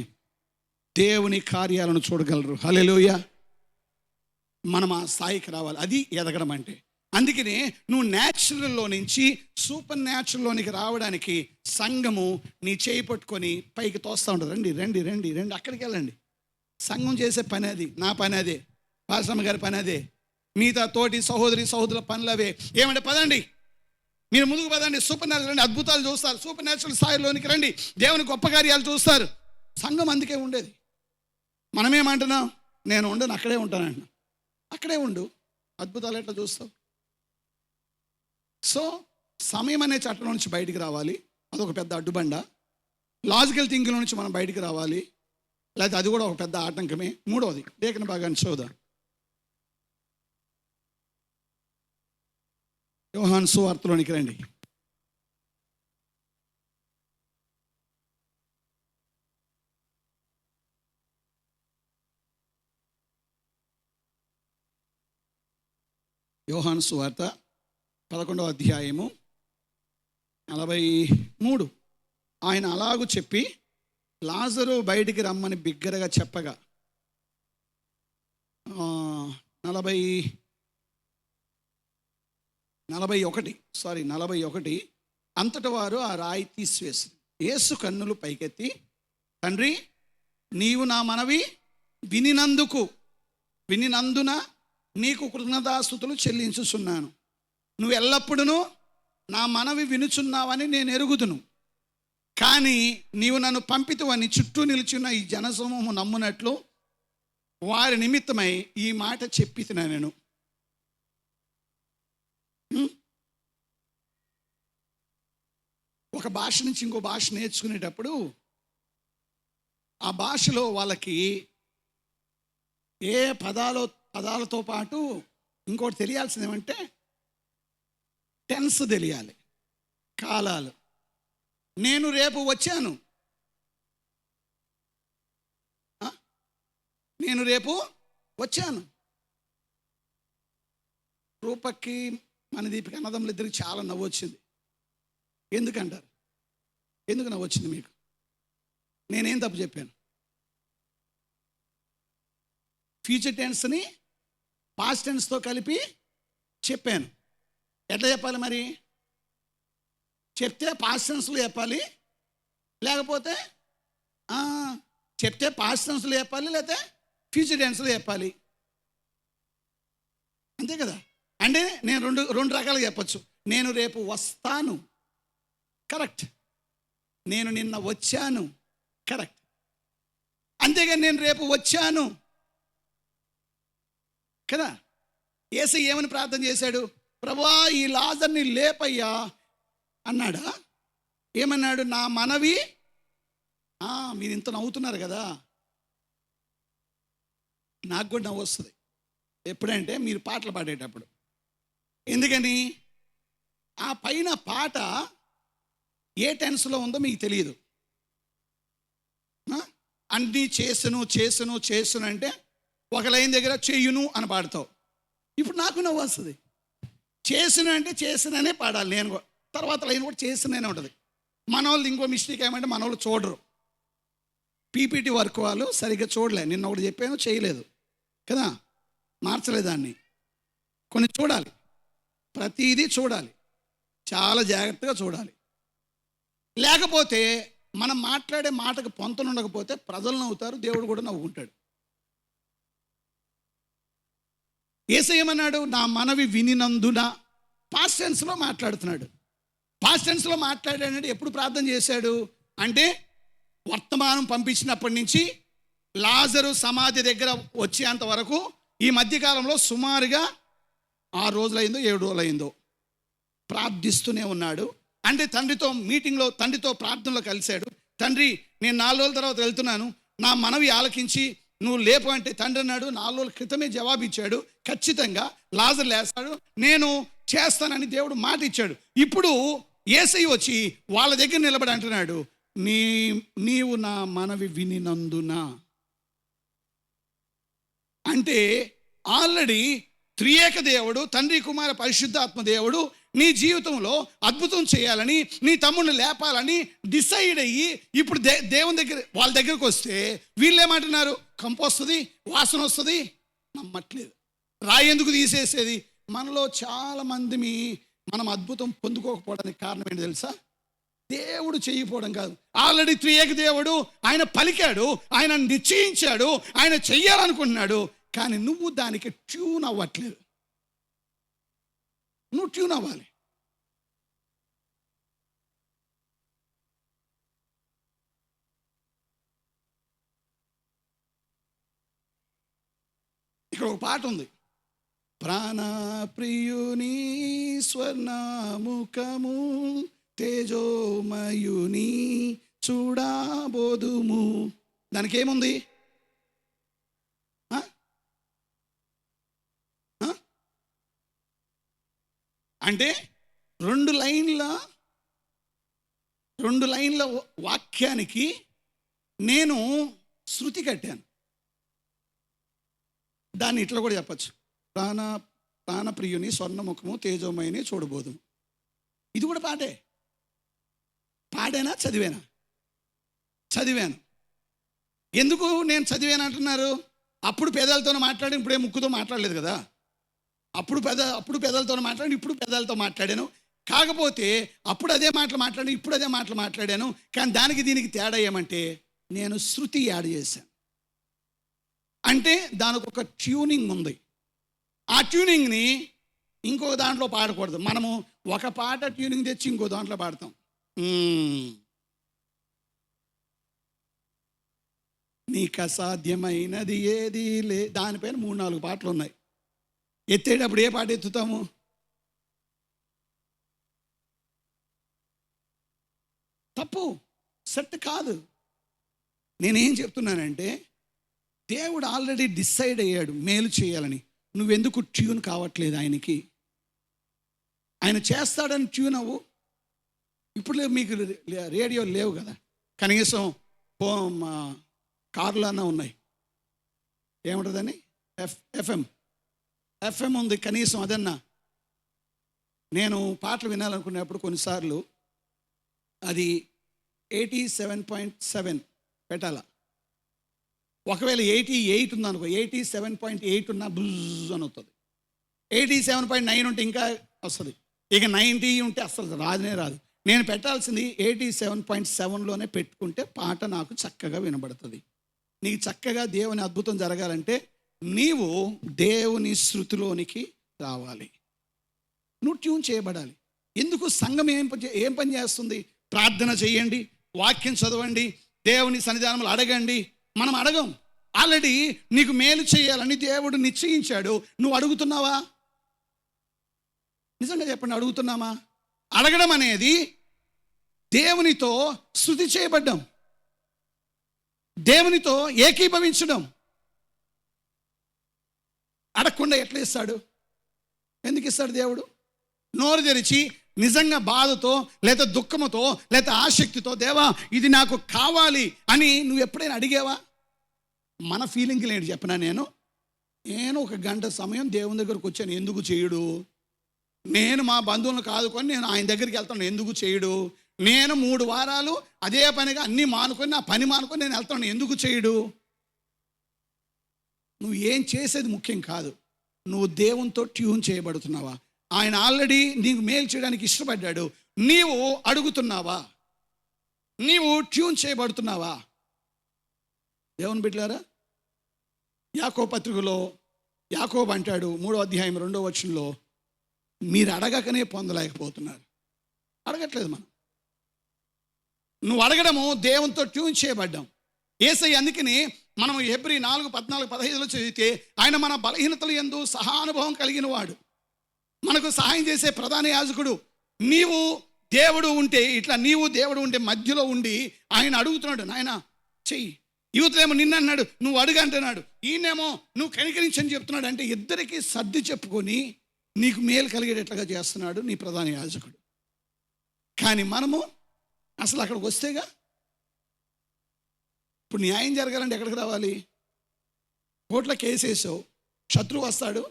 దేవుని కార్యాలను చూడగలరు. హల్లెలూయా. మనం ఆ స్థాయికి రావాలి. అది ఎదగడం అంటే. అందుకనే నువ్వు న్యాచురల్లో నుంచి సూపర్ న్యాచురల్లోనికి రావడానికి సంఘము నీ చేయి పట్టుకొని పైకి తోస్తూ ఉంటుంది. రండి రండి రండి రండి, అక్కడికి వెళ్ళండి. సంఘం చేసే పని అది, నా పని అదే, పాస్టమ్మ గారి పని అదే, మిగతా తోటి సహోదరుల పనులు అవే. ఏమంటే పదండి, మీరు ముందుకు పదండి, సూపర్ న్యాచురల్ రండి, అద్భుతాలు చూస్తారు, సూపర్ న్యాచురల్ స్థాయిలోనికి రండి, దేవుని గొప్ప కార్యాలు చూస్తారు. సంఘం అందుకే ఉండేది. మనమేమంటున్నాం? నేను ఉండను, అక్కడే ఉంటానంటున్నా. అక్కడే ఉండు, అద్భుతాలు ఎట్లా చూస్తావు? సో సమయం అనే చట్టం నుంచి బయటికి రావాలి. అదొక పెద్ద అడ్డుబండ. లాజికల్ థింకింగ్ నుంచి మనం బయటికి రావాలి, లేకపోతే అది కూడా ఒక పెద్ద ఆటంకమే. మూడవది, లేఖన భాగాన్ని చూద్దాం. యోహాను సువార్తలోనికి రండి. యోహాను సువార్త 11వ అధ్యాయము 43. ఆయన అలాగూ చెప్పి లాజరు బయటికి రమ్మని బిగ్గరగా చెప్పగా 41 అంతట వారు ఆ రాయి తీసివేసి యేసు కన్నులు పైకెత్తి, తండ్రి, నీవు నా మనవి వినినందున నీకు కృతజ్ఞతాస్తుతులు చెల్లించుచున్నాను. నువ్వు ఎల్లప్పుడూ నా మనవి వినుచున్నావని నేను ఎరుగుదును. కానీ నీవు నన్ను పంపితువని చుట్టూ నిలిచిన ఈ జనసమూహము నమ్మునట్లు వారి నిమిత్తమై ఈ మాట చెప్పితున్నా నేను. ఒక భాష నుంచి ఇంకో భాష నేర్చుకునేటప్పుడు ఆ భాషలో వాళ్ళకి ఏ పదాలతో పాటు ఇంకోటి తెలియాల్సింది ఏమంటే టెన్స్ తెలియాలి, కాలాలు. నేను రేపు వచ్చాను, నేను రేపు వచ్చాను. రూపక్కి మనదీపికి అన్నదమ్ములు ఇద్దరికి చాలా నవ్వు వచ్చింది. ఎందుకంటారు? ఎందుకు నవ్వు వచ్చింది మీకు? నేనేం తప్పు చెప్పాను? ఫ్యూచర్ టెన్స్ని పాస్ట్ టెన్స్తో కలిపి చెప్పాను. ఎట్లా చెప్పాలి మరి? చెప్తే పాస్ట్ టెన్స్లో చెప్పాలి, లేకపోతే చెప్తే పాస్ట్ టెన్స్లో చెప్పాలి, లేకపోతే ఫ్యూచర్ టెన్స్లో చెప్పాలి. అంతే కదా? అంటే నేను రెండు రకాలుగా చెప్పచ్చు. నేను రేపు వస్తాను, కరెక్ట్. నేను నిన్న వచ్చాను, కరెక్ట్. అంతేగాని నేను రేపు వచ్చాను కదా. యేసయ్య ఏమని ప్రార్థన చేశాడు? ప్రభువా, ఈ లాజర్ని లేపయ్యా అన్నాడా? ఏమన్నాడు? నా మనవి. మీరు ఇంత నవ్వుతున్నారు కదా, నాకు కూడా నవ్వు వస్తుంది ఎప్పుడంటే మీరు పాటలు పాడేటప్పుడు. ఎందుకని? ఆ పైన పాట ఏ టెన్స్లో ఉందో మీకు తెలియదు. అన్నీ చేసును అంటే ఒక లైన్ దగ్గర చెయ్యును అని పాడతావు. ఇప్పుడు నాకు నవ్వు వస్తుంది. చేసును అంటే చేసిననే పాడాలి నేను కూడా. తర్వాత లైన్ కూడా చేసిననే ఉంటుంది. మన వాళ్ళు ఇంకో మిస్టేక్ ఏమంటే మన వాళ్ళు చూడరు. పీపీటీ వర్క్ వాళ్ళు సరిగ్గా చూడలే. నిన్న ఒకటి చెప్పాను, చేయలేదు కదా, మార్చలేదాన్ని. కొన్ని చూడాలి, ప్రతిదీ చూడాలి, చాలా జాగ్రత్తగా చూడాలి. లేకపోతే మనం మాట్లాడే మాటకు పొంతన ఉండకపోతే ప్రజలు నవ్వుతారు, దేవుడు కూడా నవ్వుకుంటాడు. యేసయ్య ఏమన్నాడు? నా మనవి వినినందున. పాస్ట్ టెన్స్లో మాట్లాడుతున్నాడు. పాస్ట్ టెన్స్లో మాట్లాడాడంటే ఎప్పుడు ప్రార్థన చేశాడు అంటే వర్తమానం పంపించినప్పటి నుంచి లాజరు సమాధి దగ్గర వచ్చేంత వరకు ఈ మధ్యకాలంలో సుమారుగా 6 రోజులైందో 7 రోజులైందో ప్రార్థిస్తూనే ఉన్నాడు. అంటే తండ్రితో మీటింగ్లో, తండ్రితో ప్రార్థనలో కలిశాడు. తండ్రి, నేను 4 రోజుల తర్వాత వెళ్తున్నాను, నా మనవి ఆలకించి నువ్వు లేపు అంటే తండ్రి అన్నాడు. 4 రోజుల క్రితమే జవాబిచ్చాడు, ఖచ్చితంగా లాజరు లేస్తాడు, నేను చేస్తానని దేవుడు మాట ఇచ్చాడు. ఇప్పుడు యేసయ్య వచ్చి వాళ్ళ దగ్గర నిలబడి అంటున్నాడు, నీవు నా మనవి వినినందున. అంటే ఆల్రెడీ త్రియేక దేవుడు, తండ్రి, కుమార, పరిశుద్ధాత్మ దేవుడు నీ జీవితంలో అద్భుతం చేయాలని, నీ తమ్ముడిని లేపాలని డిసైడ్ అయ్యి ఇప్పుడు దేవుని దగ్గర వాళ్ళ దగ్గరకు వస్తే వీళ్ళేమంటున్నారు? కంపు వస్తుంది, వాసన వస్తుంది. నమ్మట్లేదు. రాయి ఎందుకు తీసేసేది? మనలో చాలా మంది మనం అద్భుతం పొందుకోకపోవడానికి కారణం ఏంటి తెలుసా? దేవుడు చేయకపోవడం కాదు. ఆల్రెడీ త్రియేక దేవుడు ఆయన పలికాడు, ఆయన నిశ్చయించాడు, ఆయన చెయ్యాలనుకుంటున్నాడు. కానీ నువ్వు దానికి ట్యూన్ అవ్వట్లేదు. నువ్వు ట్యూన్ అవ్వాలి. ఇక్కడ ఒక పాట ఉంది, ప్రాణప్రియుని స్వర్ణముఖము తేజోమయుని చూడబోదుము. దానికి ఏముంది? అంటే 2 లైన్ల వాక్యానికి నేను శృతి కట్టాను. దాన్ని ఇట్లా కూడా చెప్పచ్చు, ప్రాణప్రియుని స్వర్ణముఖము తేజోమయుని చూడబోదుము. ఇది కూడా పాటే. పాడానా చదివానా? చదివాను. ఎందుకు నేను చదివాను అంటున్నారు? అప్పుడు పెదాలతో మాట్లాడి ఇప్పుడే ముక్కుతో మాట్లాడలేదు కదా. అప్పుడు పెదాలతో మాట్లాడి ఇప్పుడు పెదాలతో మాట్లాడాను. కాకపోతే అప్పుడు అదే మాటలు మాట్లాడాను, ఇప్పుడు అదే మాటలు మాట్లాడాను. కానీ దానికి దీనికి తేడా ఏమంటే నేను శృతి యాడ్ చేశాను. అంటే దానికి ఒక ట్యూనింగ్ ఉంది. ఆ ట్యూనింగ్ని ఇంకొక దాంట్లో పాడకూడదు. మనము ఒక పాట ట్యూనింగ్ తెచ్చి ఇంకో దాంట్లో పాడతాం. నీకు అసాధ్యమైనది ఏది లే, దానిపైన 3-4 పాటలు ఉన్నాయి. ఎత్తేటప్పుడు ఏ పాట ఎత్తుతాము? తప్పు, సెట్ కాదు. నేనేం చెప్తున్నానంటే దేవుడు ఆల్రెడీ డిసైడ్ అయ్యాడు మేలు చేయాలని. నువ్వెందుకు ట్యూన్ కావట్లేదు ఆయనకి? ఆయన చేస్తాడని ట్యూన్ అవ్వు. ఇప్పుడు మీకు రేడియో లేవు కదా, కనీసం కార్లు అన్నా ఉన్నాయి. ఏముంటుందని ఎఫ్ఎం ఉంది, కనీసం అదన్నా. నేను పాటలు వినాలనుకునేప్పుడు కొన్నిసార్లు అది 87.7 పెట్టాల. ఒకవేళ 88 ఉందనుకో, 87.8 ఉన్నా బుజ్ అని వస్తుంది. 87.9 ఉంటే ఇంకా వస్తుంది. ఇక 90 ఉంటే అసలు రానే రాదు. నేను పెట్టాల్సింది 87.7లోనే పెట్టుకుంటే పాట నాకు చక్కగా వినబడుతుంది. నీకు చక్కగా దేవుని అద్భుతం జరగాలంటే నీవు దేవుని శృతిలోనికి రావాలి. నువ్వు ట్యూన్ చేయబడాలి. ఎందుకు? సంఘం ఏం పని చేస్తుంది? ప్రార్థన చేయండి, వాక్యం చదవండి, దేవుని సన్నిధానంలో అడగండి. మనం అడగం. ఆల్రెడీ నీకు మేలు చేయాలని దేవుడు నిశ్చయించాడు. నువ్వు అడుగుతున్నావా? నిజంగా చెప్పండి, అడుగుతున్నామా? అడగడం అనేది దేవునితో స్తుతి చేయబడ్డం, దేవునితో ఏకీభవించడం. అడగకుండా ఎట్లా ఇస్తాడు? ఎందుకు ఇస్తాడు దేవుడు? నోరు తెరిచి నిజంగా బాధతో లేదా దుఃఖముతో లేదా ఆసక్తితో, దేవా ఇది నాకు కావాలి అని నువ్వు ఎప్పుడైనా అడిగావా? మన ఫీలింగ్కి లేడు చెప్పనా. నేను 1 గంట సమయం దేవుని దగ్గరకు వచ్చాను, ఎందుకు చేయడు? నేను మా బంధువులను కాదుకొని నేను ఆయన దగ్గరికి వెళ్తాను, ఎందుకు చేయడు? నేను 3 వారాలు అదే పనిగా అన్నీ మానుకొని, నా పని మానుకొని నేను వెళ్తాను, ఎందుకు చేయడు? నువ్వు ఏం చేసేది ముఖ్యం కాదు. నువ్వు దేవునితో ట్యూన్ చేయబడుతున్నావా? ఆయన ఆల్రెడీ నీకు మేలు చేయడానికి ఇష్టపడ్డాడు. నీవు అడుగుతున్నావా? నీవు ట్యూన్ చేయబడుతున్నావా? దేవుని బిడ్డలారా, యాకోబు పత్రికలో యాకోబు అంటాడు 3వ అధ్యాయం 2వ వచనంలో, మీరు అడగకనే పొందలేకపోతున్నారు. అడగట్లేదు మనం. నువ్వు అడగడము దేవునితో ట్యూన్ చేయబడ్డాం. యేసయ్య అందుకని మనం హెబ్రీ 4:14-15 చదివితే ఆయన మన బలహీనతలు యందు సహానుభవం కలిగిన వాడు, మనకు సహాయం చేసే ప్రధాన యాజకుడు. నీవు దేవుడు ఉంటే, ఇట్లా నీవు దేవుడు ఉంటే మధ్యలో ఉండి ఆయన అడుగుతున్నాడు, నాయన చెయ్యి. యువతలేమో నిన్న అన్నాడు, నువ్వు అడుగు అంటున్నాడు. ఈయనేమో నువ్వు కనికరించని చెప్తున్నాడు. అంటే ఇద్దరికి సర్ది చెప్పుకొని నీకు మేలు కలిగేటట్లుగా చేస్తున్నాడు నీ ప్రధాన యాజకుడు. కానీ మనము అసలు అక్కడికి వస్తేగా, ఇప్పుడు న్యాయం జరగాలంటే ఎక్కడికి రావాలి? కోర్టులో కేసు వేసావు, శత్రువు వస్తాడు,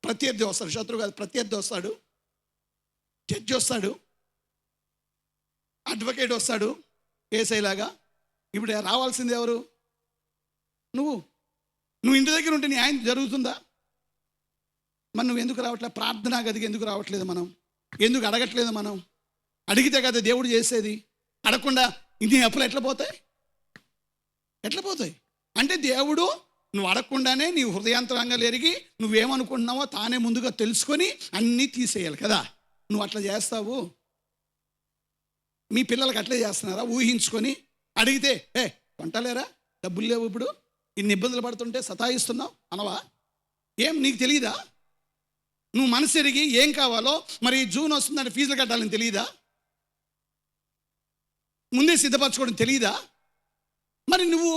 ప్రత్యర్థి వస్తాడు. శత్రువు కాదు, ప్రత్యర్థి వస్తాడు, జడ్జి వస్తాడు, అడ్వకేట్ వస్తాడు, కేసైలాగా. ఇప్పుడు రావాల్సింది ఎవరు? నువ్వు ఇంటి దగ్గర ఉంటే న్యాయం జరుగుతుందా? మరి నువ్వు ఎందుకు రావట్లేదు? ప్రార్థనా గదికి ఎందుకు రావట్లేదు? మనం ఎందుకు అడగట్లేదు? మనం అడిగితే కదా దేవుడు చేసేది. అడగకుండా నీ అప్పులు ఎట్లా పోతాయి? అంటే దేవుడు నువ్వు అడగకుండానే నీ హృదయాంతరంగాలు ఎరిగి నువ్వేమనుకుంటున్నావో తానే ముందుగా తెలుసుకొని అన్నీ తీసేయాలి కదా. నువ్వు అట్లా చేస్తావు. మీ పిల్లలకి అట్లే చేస్తున్నారా? ఊహించుకొని అడిగితే కొంటలేరా, డబ్బులు లేవు, ఇప్పుడు ఇన్ని ఇబ్బందులు పడుతుంటే సతాయిస్తున్నావు అనవా? ఏం నీకు తెలియదా? నువ్వు మనసు ఎరిగి ఏం కావాలో, మరి జూన్ వస్తుందంటే ఫీజులు కట్టాలని తెలియదా? ముందే సిద్ధపరచుకోవడం తెలియదా? మరి నువ్వు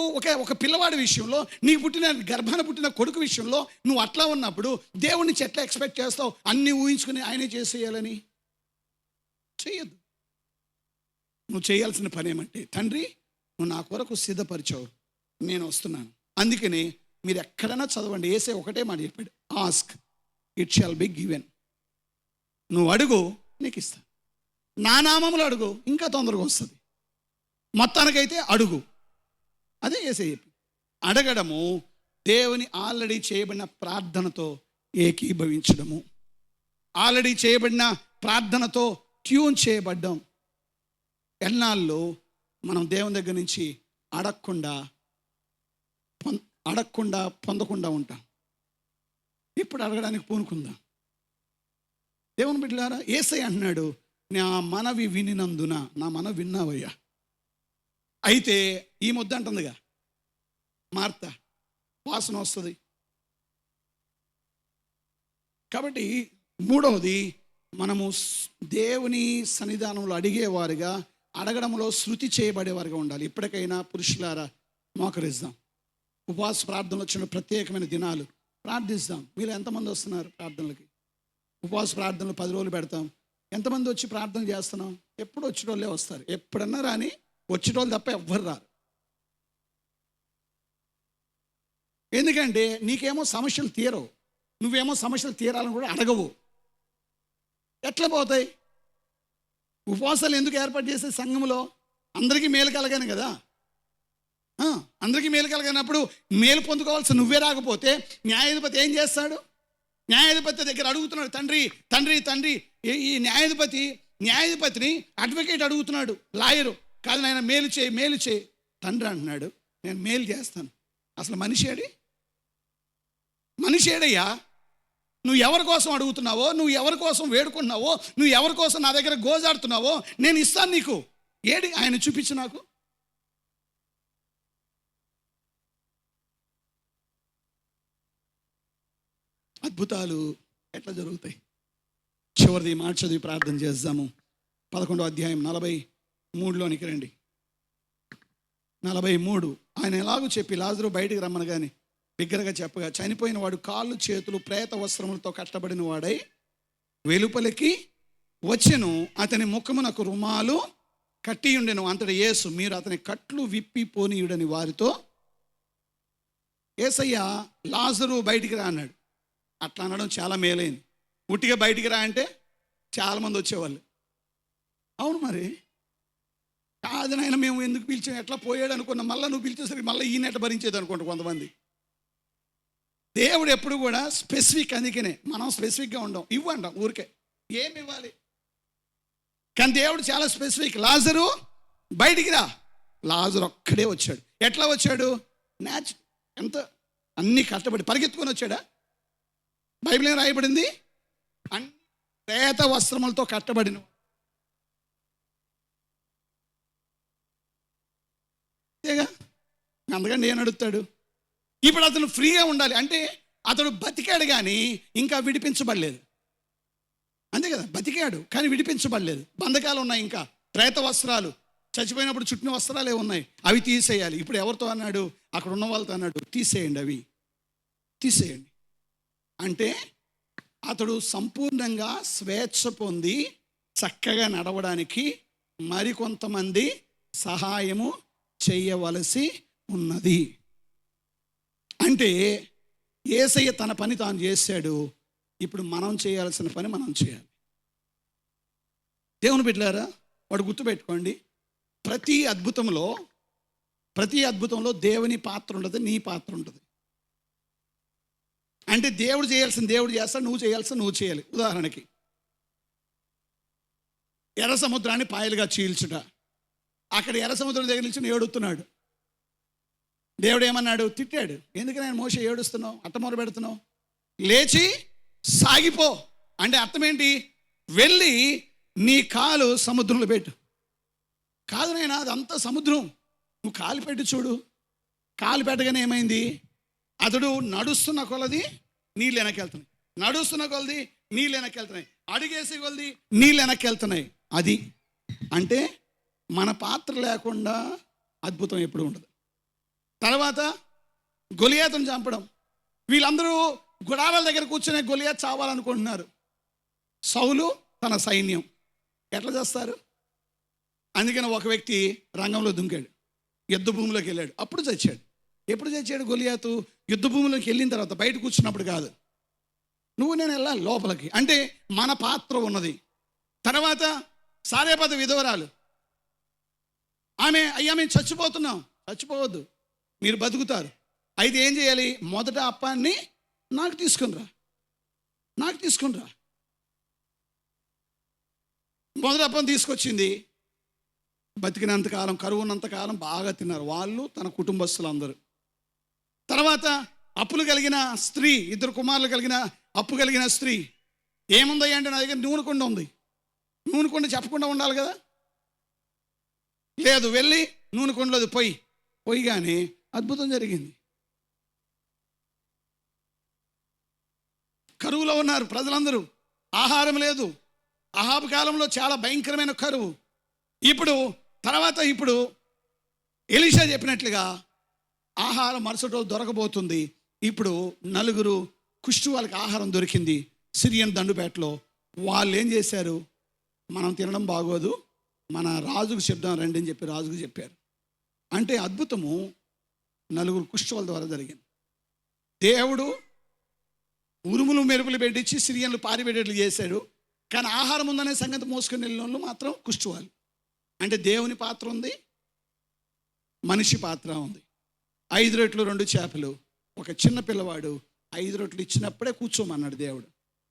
ఒక పిల్లవాడి విషయంలో, నీకు గర్భాన పుట్టిన కొడుకు విషయంలో నువ్వు అట్లా ఉన్నప్పుడు దేవుడి నుంచి ఎట్లా ఎక్స్పెక్ట్ చేస్తావు? అన్నీ ఊహించుకుని ఆయనే చేసేయాలని? చేయొద్దు. నువ్వు చేయాల్సిన పని ఏమంటే, తండ్రి నువ్వు నా కొరకు సిద్ధపరిచావు, నేను వస్తున్నాను. అందుకని మీరు ఎక్కడైనా చదవండి, యేసే ఒకటే మాట చెప్పాడు, ask it shall be given. నువ్వు అడుగు, నీకు ఇస్తా. నా నామములో అడుగు, ఇంకా తొందరగా వస్తుంది. మొత్తానికైతే అడుగు. అదే యేసయ్య చెప్పి అడగడము దేవుని ఆల్రెడీ చేయబడిన ప్రార్థనతో ఏకీభవించడము, ఆల్రెడీ చేయబడిన ప్రార్థనతో ట్యూన్ చేయబడ్డం. ఎన్నాళ్ళు మనం దేవుని దగ్గర నుంచి అడగకుండా పొందకుండా ఉంటాం. ఇప్పుడు అడగడానికి పూనుకుందాం. దేవుని బిడ్డలారా, యేసయ్య అంటున్నాడు, నా మనవి వినినందున, నా మనవి విన్నావయ్యా. అయితే ఈ ముద్ద అంటుందిగా మార్త, వాసన వస్తుంది. కాబట్టి మూడవది, మనము దేవుని సన్నిధానంలో అడిగేవారుగా, అడగడంలో శృతి చేయబడేవారుగా ఉండాలి. ఇప్పటికైనా పురుషులారా మోకరిద్దాం. ఉపవాస ప్రార్థనలు వచ్చిన ప్రత్యేకమైన దినాలు ప్రార్థిస్తాం. మీరు ఎంతమంది వస్తున్నారు ప్రార్థనలకి? ఉపవాస ప్రార్థనలు 10 రోజులు పెడతాం. ఎంతమంది వచ్చి ప్రార్థన చేస్తున్నాం? ఎప్పుడు వచ్చేటోళ్ళే వస్తారు. ఎప్పుడన్నా రాని వచ్చేటోళ్ళు తప్ప ఎవ్వరు రారు. ఎందుకంటే నీకేమో సమస్యలు తీరవు, నువ్వేమో సమస్యలు తీరాలని కూడా అడగవు. ఎట్లా పోతాయి? ఉపవాసాలు ఎందుకు ఏర్పాటు చేసే సంఘంలో? అందరికీ మేలు కలగాను కదా. అందరికీ మేలు కలగనప్పుడు మేలు పొందుకోవాల్సి నువ్వే రాకపోతే న్యాయాధిపతి ఏం చేస్తాడు? న్యాయాధిపతి దగ్గర అడుగుతున్నాడు, తండ్రి తండ్రి తండ్రి. ఈ న్యాయాధిపతిని అడ్వకేట్ అడుగుతున్నాడు, లాయరు. కాదు నాయన, మేలు చేయి. తండ్రి అంటున్నాడు, నేను మేలు చేస్తాను. అసలు మనిషి ఏడయ్యా? నువ్వు ఎవరి కోసం అడుగుతున్నావో, నువ్వు ఎవరి కోసం వేడుకుంటున్నావో, నువ్వు ఎవరి కోసం నా దగ్గర గోజాడుతున్నావో నేను ఇస్తాను నీకు. ఏడి ఆయన చూపించు నాకు. అద్భుతాలు ఎట్లా జరుగుతాయి? చివరిది మాట చదివి ప్రార్థన చేద్దాము. 11వ అధ్యాయం 43లోనికి రండి. 43. ఆయన ఎలాగో చెప్పి లాజరు బయటికి రమ్మనగాని బిగ్గరగా చెప్పగా, చనిపోయిన వాడు కాళ్ళు చేతులు ప్రేత వస్త్రములతో కట్టబడిన వాడై వెలుపలికి వచ్చెను. అతని ముఖమునకు రుమాలు కట్టి ఉండెను. అంతటి యేసు, మీరు అతని కట్లు విప్పి పోనీయుడని వారితో. యేసయ్య లాజరు బయటికి రా అన్నాడు. అట్లా అనడం చాలా మేలైంది. ఉట్టిగా బయటికి రా అంటే చాలామంది వచ్చేవాళ్ళు. అవును మరి, కాదు నాయన మేము ఎందుకు పిలిచాం, ఎట్లా పోయాడు అనుకున్నాం. మళ్ళీ నువ్వు పిలిచేసరికి మళ్ళీ ఈయనెట భరించేది అనుకుంటా కొంతమంది. దేవుడు ఎప్పుడు కూడా స్పెసిఫిక్. అందుకనే మనం స్పెసిఫిక్గా ఉండం. ఇవ్వండి ఊరికే ఏమి ఇవ్వాలి. కానీ దేవుడు చాలా స్పెసిఫిక్. లాజరు బయటికి రా. లాజరు ఒక్కడే వచ్చాడు. ఎట్లా వచ్చాడు? ఎంత అన్నీ కష్టపడి పరిగెత్తుకొని వచ్చాడా? బైబిల్ ఏం రాయబడింది? అన్ని ప్రేత వస్త్రములతో కట్టబడిన. అందుకని నేను అడుగుతాడు. ఇప్పుడు అతను ఫ్రీగా ఉండాలి అంటే అతడు బతికాడు కానీ ఇంకా విడిపించబడలేదు. అంతే కదా, బతికాడు కానీ విడిపించబడలేదు. బంధకాలు ఉన్నాయి, ఇంకా ప్రేత వస్త్రాలు, చచ్చిపోయినప్పుడు చుట్టిన వస్త్రాలే ఉన్నాయి, అవి తీసేయాలి. ఇప్పుడు ఎవరితో అన్నాడు? అక్కడ ఉన్న వాళ్ళతో అన్నాడు, తీసేయండి, అవి తీసేయండి. అంటే అతడు సంపూర్ణంగా స్వేచ్ఛ పొంది చక్కగా నడవడానికి మరికొంతమంది సహాయము చేయవలసి ఉన్నది. అంటే యేసయ్య తన పని తాను చేశాడు. ఇప్పుడు మనం చేయాల్సిన పని మనం చేయాలి. దేవుని బిడ్డలారా, వాడు గుర్తుపెట్టుకోండి, ప్రతి అద్భుతంలో దేవుని పాత్ర ఉంటుంది, నీ పాత్ర ఉంటుంది. అంటే దేవుడు చేయాల్సిన దేవుడు చేస్తాడు, నువ్వు చేయాల్సిన నువ్వు చేయాలి. ఉదాహరణకి ఎర్ర సముద్రాన్ని పాయలుగా చీల్చుట. అక్కడ ఎర్ర సముద్రం దగ్గర నుంచి ఏడుస్తున్నాడు. దేవుడు ఏమన్నాడు? తిట్టాడు. ఎందుకు నేను మోషే ఏడుస్తున్నావు, అట్టమొర పెడుతున్నావు, లేచి సాగిపో. అంటే అర్థం ఏంటి? వెళ్ళి నీ కాలు సముద్రంలో పెట్టు. కాదు నాయనా, అదంతా సముద్రం, నువ్వు కాలు పెట్టి చూడు. కాలు పెట్టగానే ఏమైంది? అతడు నడుస్తున్న కొలది నీళ్ళు వెనక్కి నడుస్తున్న కొలది నీళ్ళు వెనక్కి అడిగేసే కొలది నీళ్ళు వెనక్కి అది అంటే మన పాత్ర లేకుండా అద్భుతం ఎప్పుడు ఉండదు. తర్వాత గొలియాతును చంపడం. వీళ్ళందరూ గుడారాల దగ్గర కూర్చొని గొలియాత్ చావాలనుకుంటున్నారు. సౌలు తన సైన్యం ఎట్లా చేస్తారు? అందుకని ఒక వ్యక్తి రంగంలో దుంకాడు, యుద్ధ భూమిలోకి వెళ్ళాడు, అప్పుడు చచ్చాడు. ఎప్పుడు చచ్చాడు గొలియాతు? యుద్ధ భూమిలోకి వెళ్ళిన తర్వాత, బయట కూర్చున్నప్పుడు కాదు. నువ్వు నేను వెళ్ళాలి లోపలికి, అంటే మన పాత్ర ఉన్నది. తర్వాత సారేపద విధవరాలు అయ్యా మేము చచ్చిపోతున్నాం. చచ్చిపోవద్దు, మీరు బతుకుతారు. అయితే ఏం చేయాలి? మొదట అప్పాన్ని నాకు తీసుకునిరా. మొదటి అప్పం తీసుకొచ్చింది. బతికినంతకాలం, కరువు ఉన్నంతకాలం బాగా తిన్నారు వాళ్ళు, తన కుటుంబస్తులు అందరూ. తర్వాత అప్పులు కలిగిన స్త్రీ, 2 కుమారులు కలిగిన అప్పు కలిగిన స్త్రీ ఏముందయ్యా అంటే, నా దగ్గర నూనె కుండ ఉంది. నూనె కుండ చెప్పకుండా ఉండాలి కదా. లేదు, వెళ్ళి నూనె కుండలో పొయ్యిగానే అద్భుతం జరిగింది. కరువులో ఉన్నారు ప్రజలందరూ, ఆహారం లేదు. అహాబు కాలంలో చాలా భయంకరమైన కరువు. ఇప్పుడు ఎలీషా చెప్పినట్లుగా ఆహారం మరుసటి రోజు దొరకబోతుంది. ఇప్పుడు 4 కుష్టు వాళ్ళకి ఆహారం దొరికింది సిరియన్ దండుపేటలో. వాళ్ళు ఏం చేశారు? మనం తినడం బాగోదు, మన రాజుకు చెప్దాం రండి అని చెప్పి రాజుకు చెప్పారు. అంటే అద్భుతము 4 కుష్టు వాళ్ళ ద్వారా జరిగింది. దేవుడు ఉరుములు మెరుపులు పెట్టించి సిరియన్లు పారిపెట్టేట్లు చేశాడు. కానీ ఆహారం ఉందనే సంగతి మోసుకొని వెళ్ళిన వాళ్ళు మాత్రం కుష్టు వాళ్ళు. అంటే దేవుని పాత్ర ఉంది, మనిషి పాత్ర ఉంది. 5 రొట్టెలు 2 చేపలు. ఒక చిన్న పిల్లవాడు 5 రొట్టెలు ఇచ్చినప్పుడే కూర్చోమన్నాడు దేవుడు.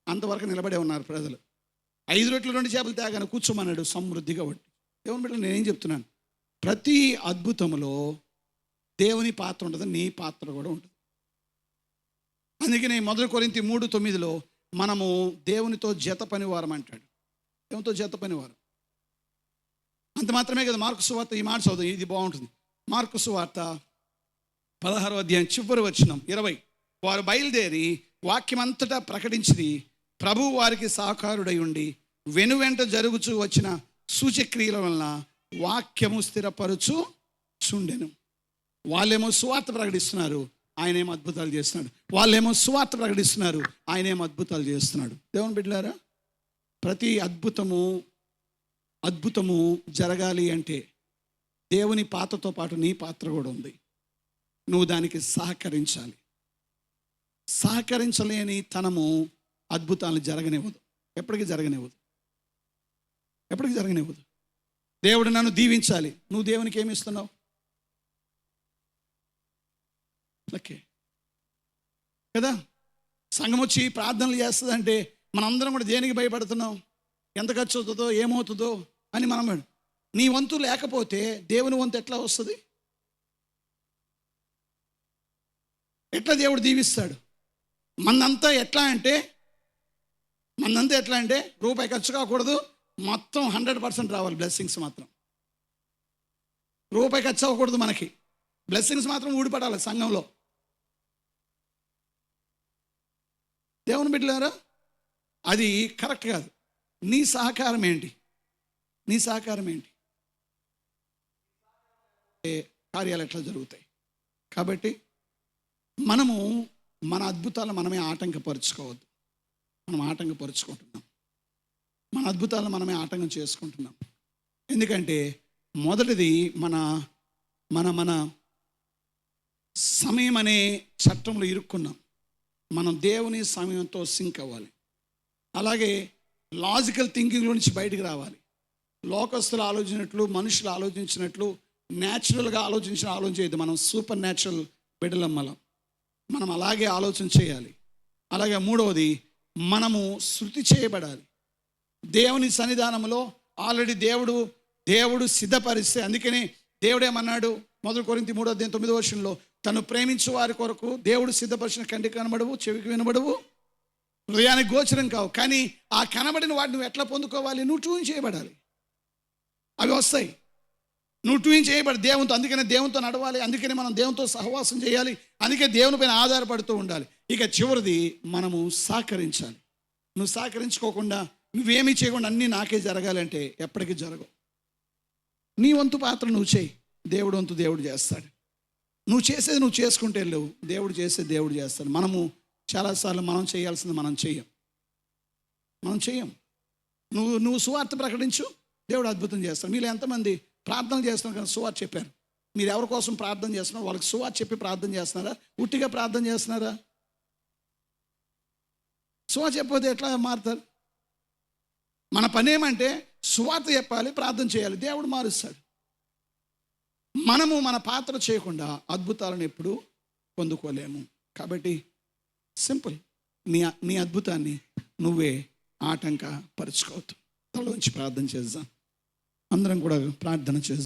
అంతవరకు నిలబడే ఉన్నారు ప్రజలు. 5 రొట్టెలు 2 చేపలు తేగానే కూర్చోమన్నాడు సమృద్ధిగా వడ్డి. దేవుని బిడ్డలు, నేనేం చెప్తున్నాను? ప్రతి అద్భుతంలో దేవుని పాత్ర ఉంటుంది, నీ పాత్ర కూడా ఉంటుంది. అందుకనే 1 కొరింథీ 3:9 మనము దేవునితో జత పనివారం అంటాడు. దేవునితో జత పనివారం. అంత మాత్రమే కదా. మార్కు సువార్త, ఈ మాట చదువు, ఇది బాగుంటుంది. మార్కు సువార్త 16వ అధ్యాయం చివరి వచనం 20. వారు బయలుదేరి వాక్యమంతటా ప్రకటించి ప్రభువు వారికి సహకారుడై ఉండి వెనువెంట జరుగుచూ వచ్చిన సూచక్రియల వలన వాక్యము స్థిరపరుచు చుండెను. వాళ్ళేమో సువార్త ప్రకటిస్తున్నారు, ఆయనేమో అద్భుతాలు చేస్తున్నాడు. వాళ్ళేమో సువార్త ప్రకటిస్తున్నారు, ఆయనేమో అద్భుతాలు చేస్తున్నాడు. దేవుని బిడ్డలారా, ప్రతి అద్భుతము జరగాలి అంటే దేవుని పాత్రతో పాటు నీ పాత్ర కూడా ఉంది. నువ్వు దానికి సహకరించాలి. సహకరించలేని తనము అద్భుతాలను జరగనివ్వదు, ఎప్పటికీ జరగనివ్వదు. దేవుడు నన్ను దీవించాలి. నువ్వు దేవునికి ఏమి ఇస్తున్నావు? ఓకే కదా. సంఘం వచ్చి ప్రార్థనలు చేస్తుందంటే మనందరం కూడా దేనికి భయపడుతున్నాం? ఎంత ఖర్చు అవుతుందో, ఏమవుతుందో అని మనం. నీ వంతు లేకపోతే దేవుని వంతు ఎట్లా వస్తుంది? ఎట్లా దేవుడు దీవిస్తాడు? మనంతా ఎట్లా అంటే రూపాయి ఖర్చు కాకూడదు, మొత్తం 100% రావాలి బ్లెస్సింగ్స్ మాత్రం. రూపాయి ఖర్చు అవ్వకూడదు మనకి, బ్లెస్సింగ్స్ మాత్రం ఊడిపడాలి సంఘంలో. దేవుని బిడ్డలారా, అది కరెక్ట్ కాదు. నీ సహకారం ఏంటి? కార్యాలు ఎట్లా జరుగుతాయి? కాబట్టి మనము మన అద్భుతాలను మనమే ఆటంకపరుచుకోవద్దు. మనం ఆటంకపరుచుకుంటున్నాం, మన అద్భుతాలను మనమే ఆటంకం చేసుకుంటున్నాం. ఎందుకంటే మొదటిది మన సమయం అనే చట్టంలో ఇరుక్కున్నాం. మనం దేవుని సమయంతో సింక్ అవ్వాలి. అలాగే లాజికల్ థింకింగ్లో నుంచి బయటికి రావాలి. లోకస్తులు ఆలోచించినట్లు, మనుషులు ఆలోచించినట్లు న్యాచురల్గా ఆలోచన చేయదు. మనం సూపర్ న్యాచురల్ బిడ్డలం. మనం అలాగే ఆలోచన చేయాలి. అలాగే మూడవది, మనము శృతి చేయబడాలి. దేవుని సన్నిధానంలో ఆల్రెడీ దేవుడు సిద్ధపరిస్తే, అందుకని దేవుడేమన్నాడు 1 కొరింథీ 3:9 తను ప్రేమించు వారి కొరకు దేవుడు సిద్ధపరిచిన కంటికి కనబడవు, చెవికి వినబడవు, హృదయానికి గోచరం కావు. కానీ ఆ కనబడిన వాటిని నువ్వు ఎట్లా పొందుకోవాలి? నువ్వు ట్యూన్ చేయబడాలి. అవి వస్తాయి. నువ్వు ట్యూన్ చేయబడి దేవునితో, అందుకనే దేవునితో నడవాలి. అందుకని మనం దేవునితో సహవాసం చేయాలి. అందుకే దేవుని పైన ఆధారపడుతూ ఉండాలి. ఇక చివరిది, మనము సహకరించాలి. నువ్వు సహకరించుకోకుండా, నువ్వేమీ చేయకుండా అన్నీ నాకే జరగాలంటే ఎప్పటికీ జరగవు. నీ వంతు పాత్ర నువ్వు చేయి, దేవుడు వంతు దేవుడు చేస్తాడు. నువ్వు చేసేది నువ్వు చేసుకుంటే వెళ్ళు, దేవుడు చేసేది దేవుడు చేస్తాడు. మనము చాలాసార్లు మనం చేయాల్సింది మనం చెయ్యం. నువ్వు సువార్త ప్రకటించు, దేవుడు అద్భుతం చేస్తాడు. మీరు ఎంతమంది ప్రార్థన చేస్తున్నారు కానీ సువార్త చెప్పారు? మీరు ఎవరి కోసం ప్రార్థన చేస్తున్నారు? వాళ్ళకి సువార్త చెప్పి ప్రార్థన చేస్తున్నారా? ఉట్టిగా ప్రార్థన చేస్తున్నారా? సువార్త చెప్పకపోతే ఎట్లా మారుతారు? మన పని ఏమంటే సువార్త చెప్పాలి, ప్రార్థన చేయాలి, దేవుడు మారుస్తాడు. మనము మన పాత్ర చేయకుండా అద్భుతాలను ఎప్పుడూ పొందుకోలేము. కాబట్టి సింపుల్, నీ అద్భుతాన్ని నువ్వే ఆటంకపరుచుకోవద్దు. తలలోంచి ప్రార్థన చేద్దాం. అందరం కూడా ప్రార్థన చేద్దాం.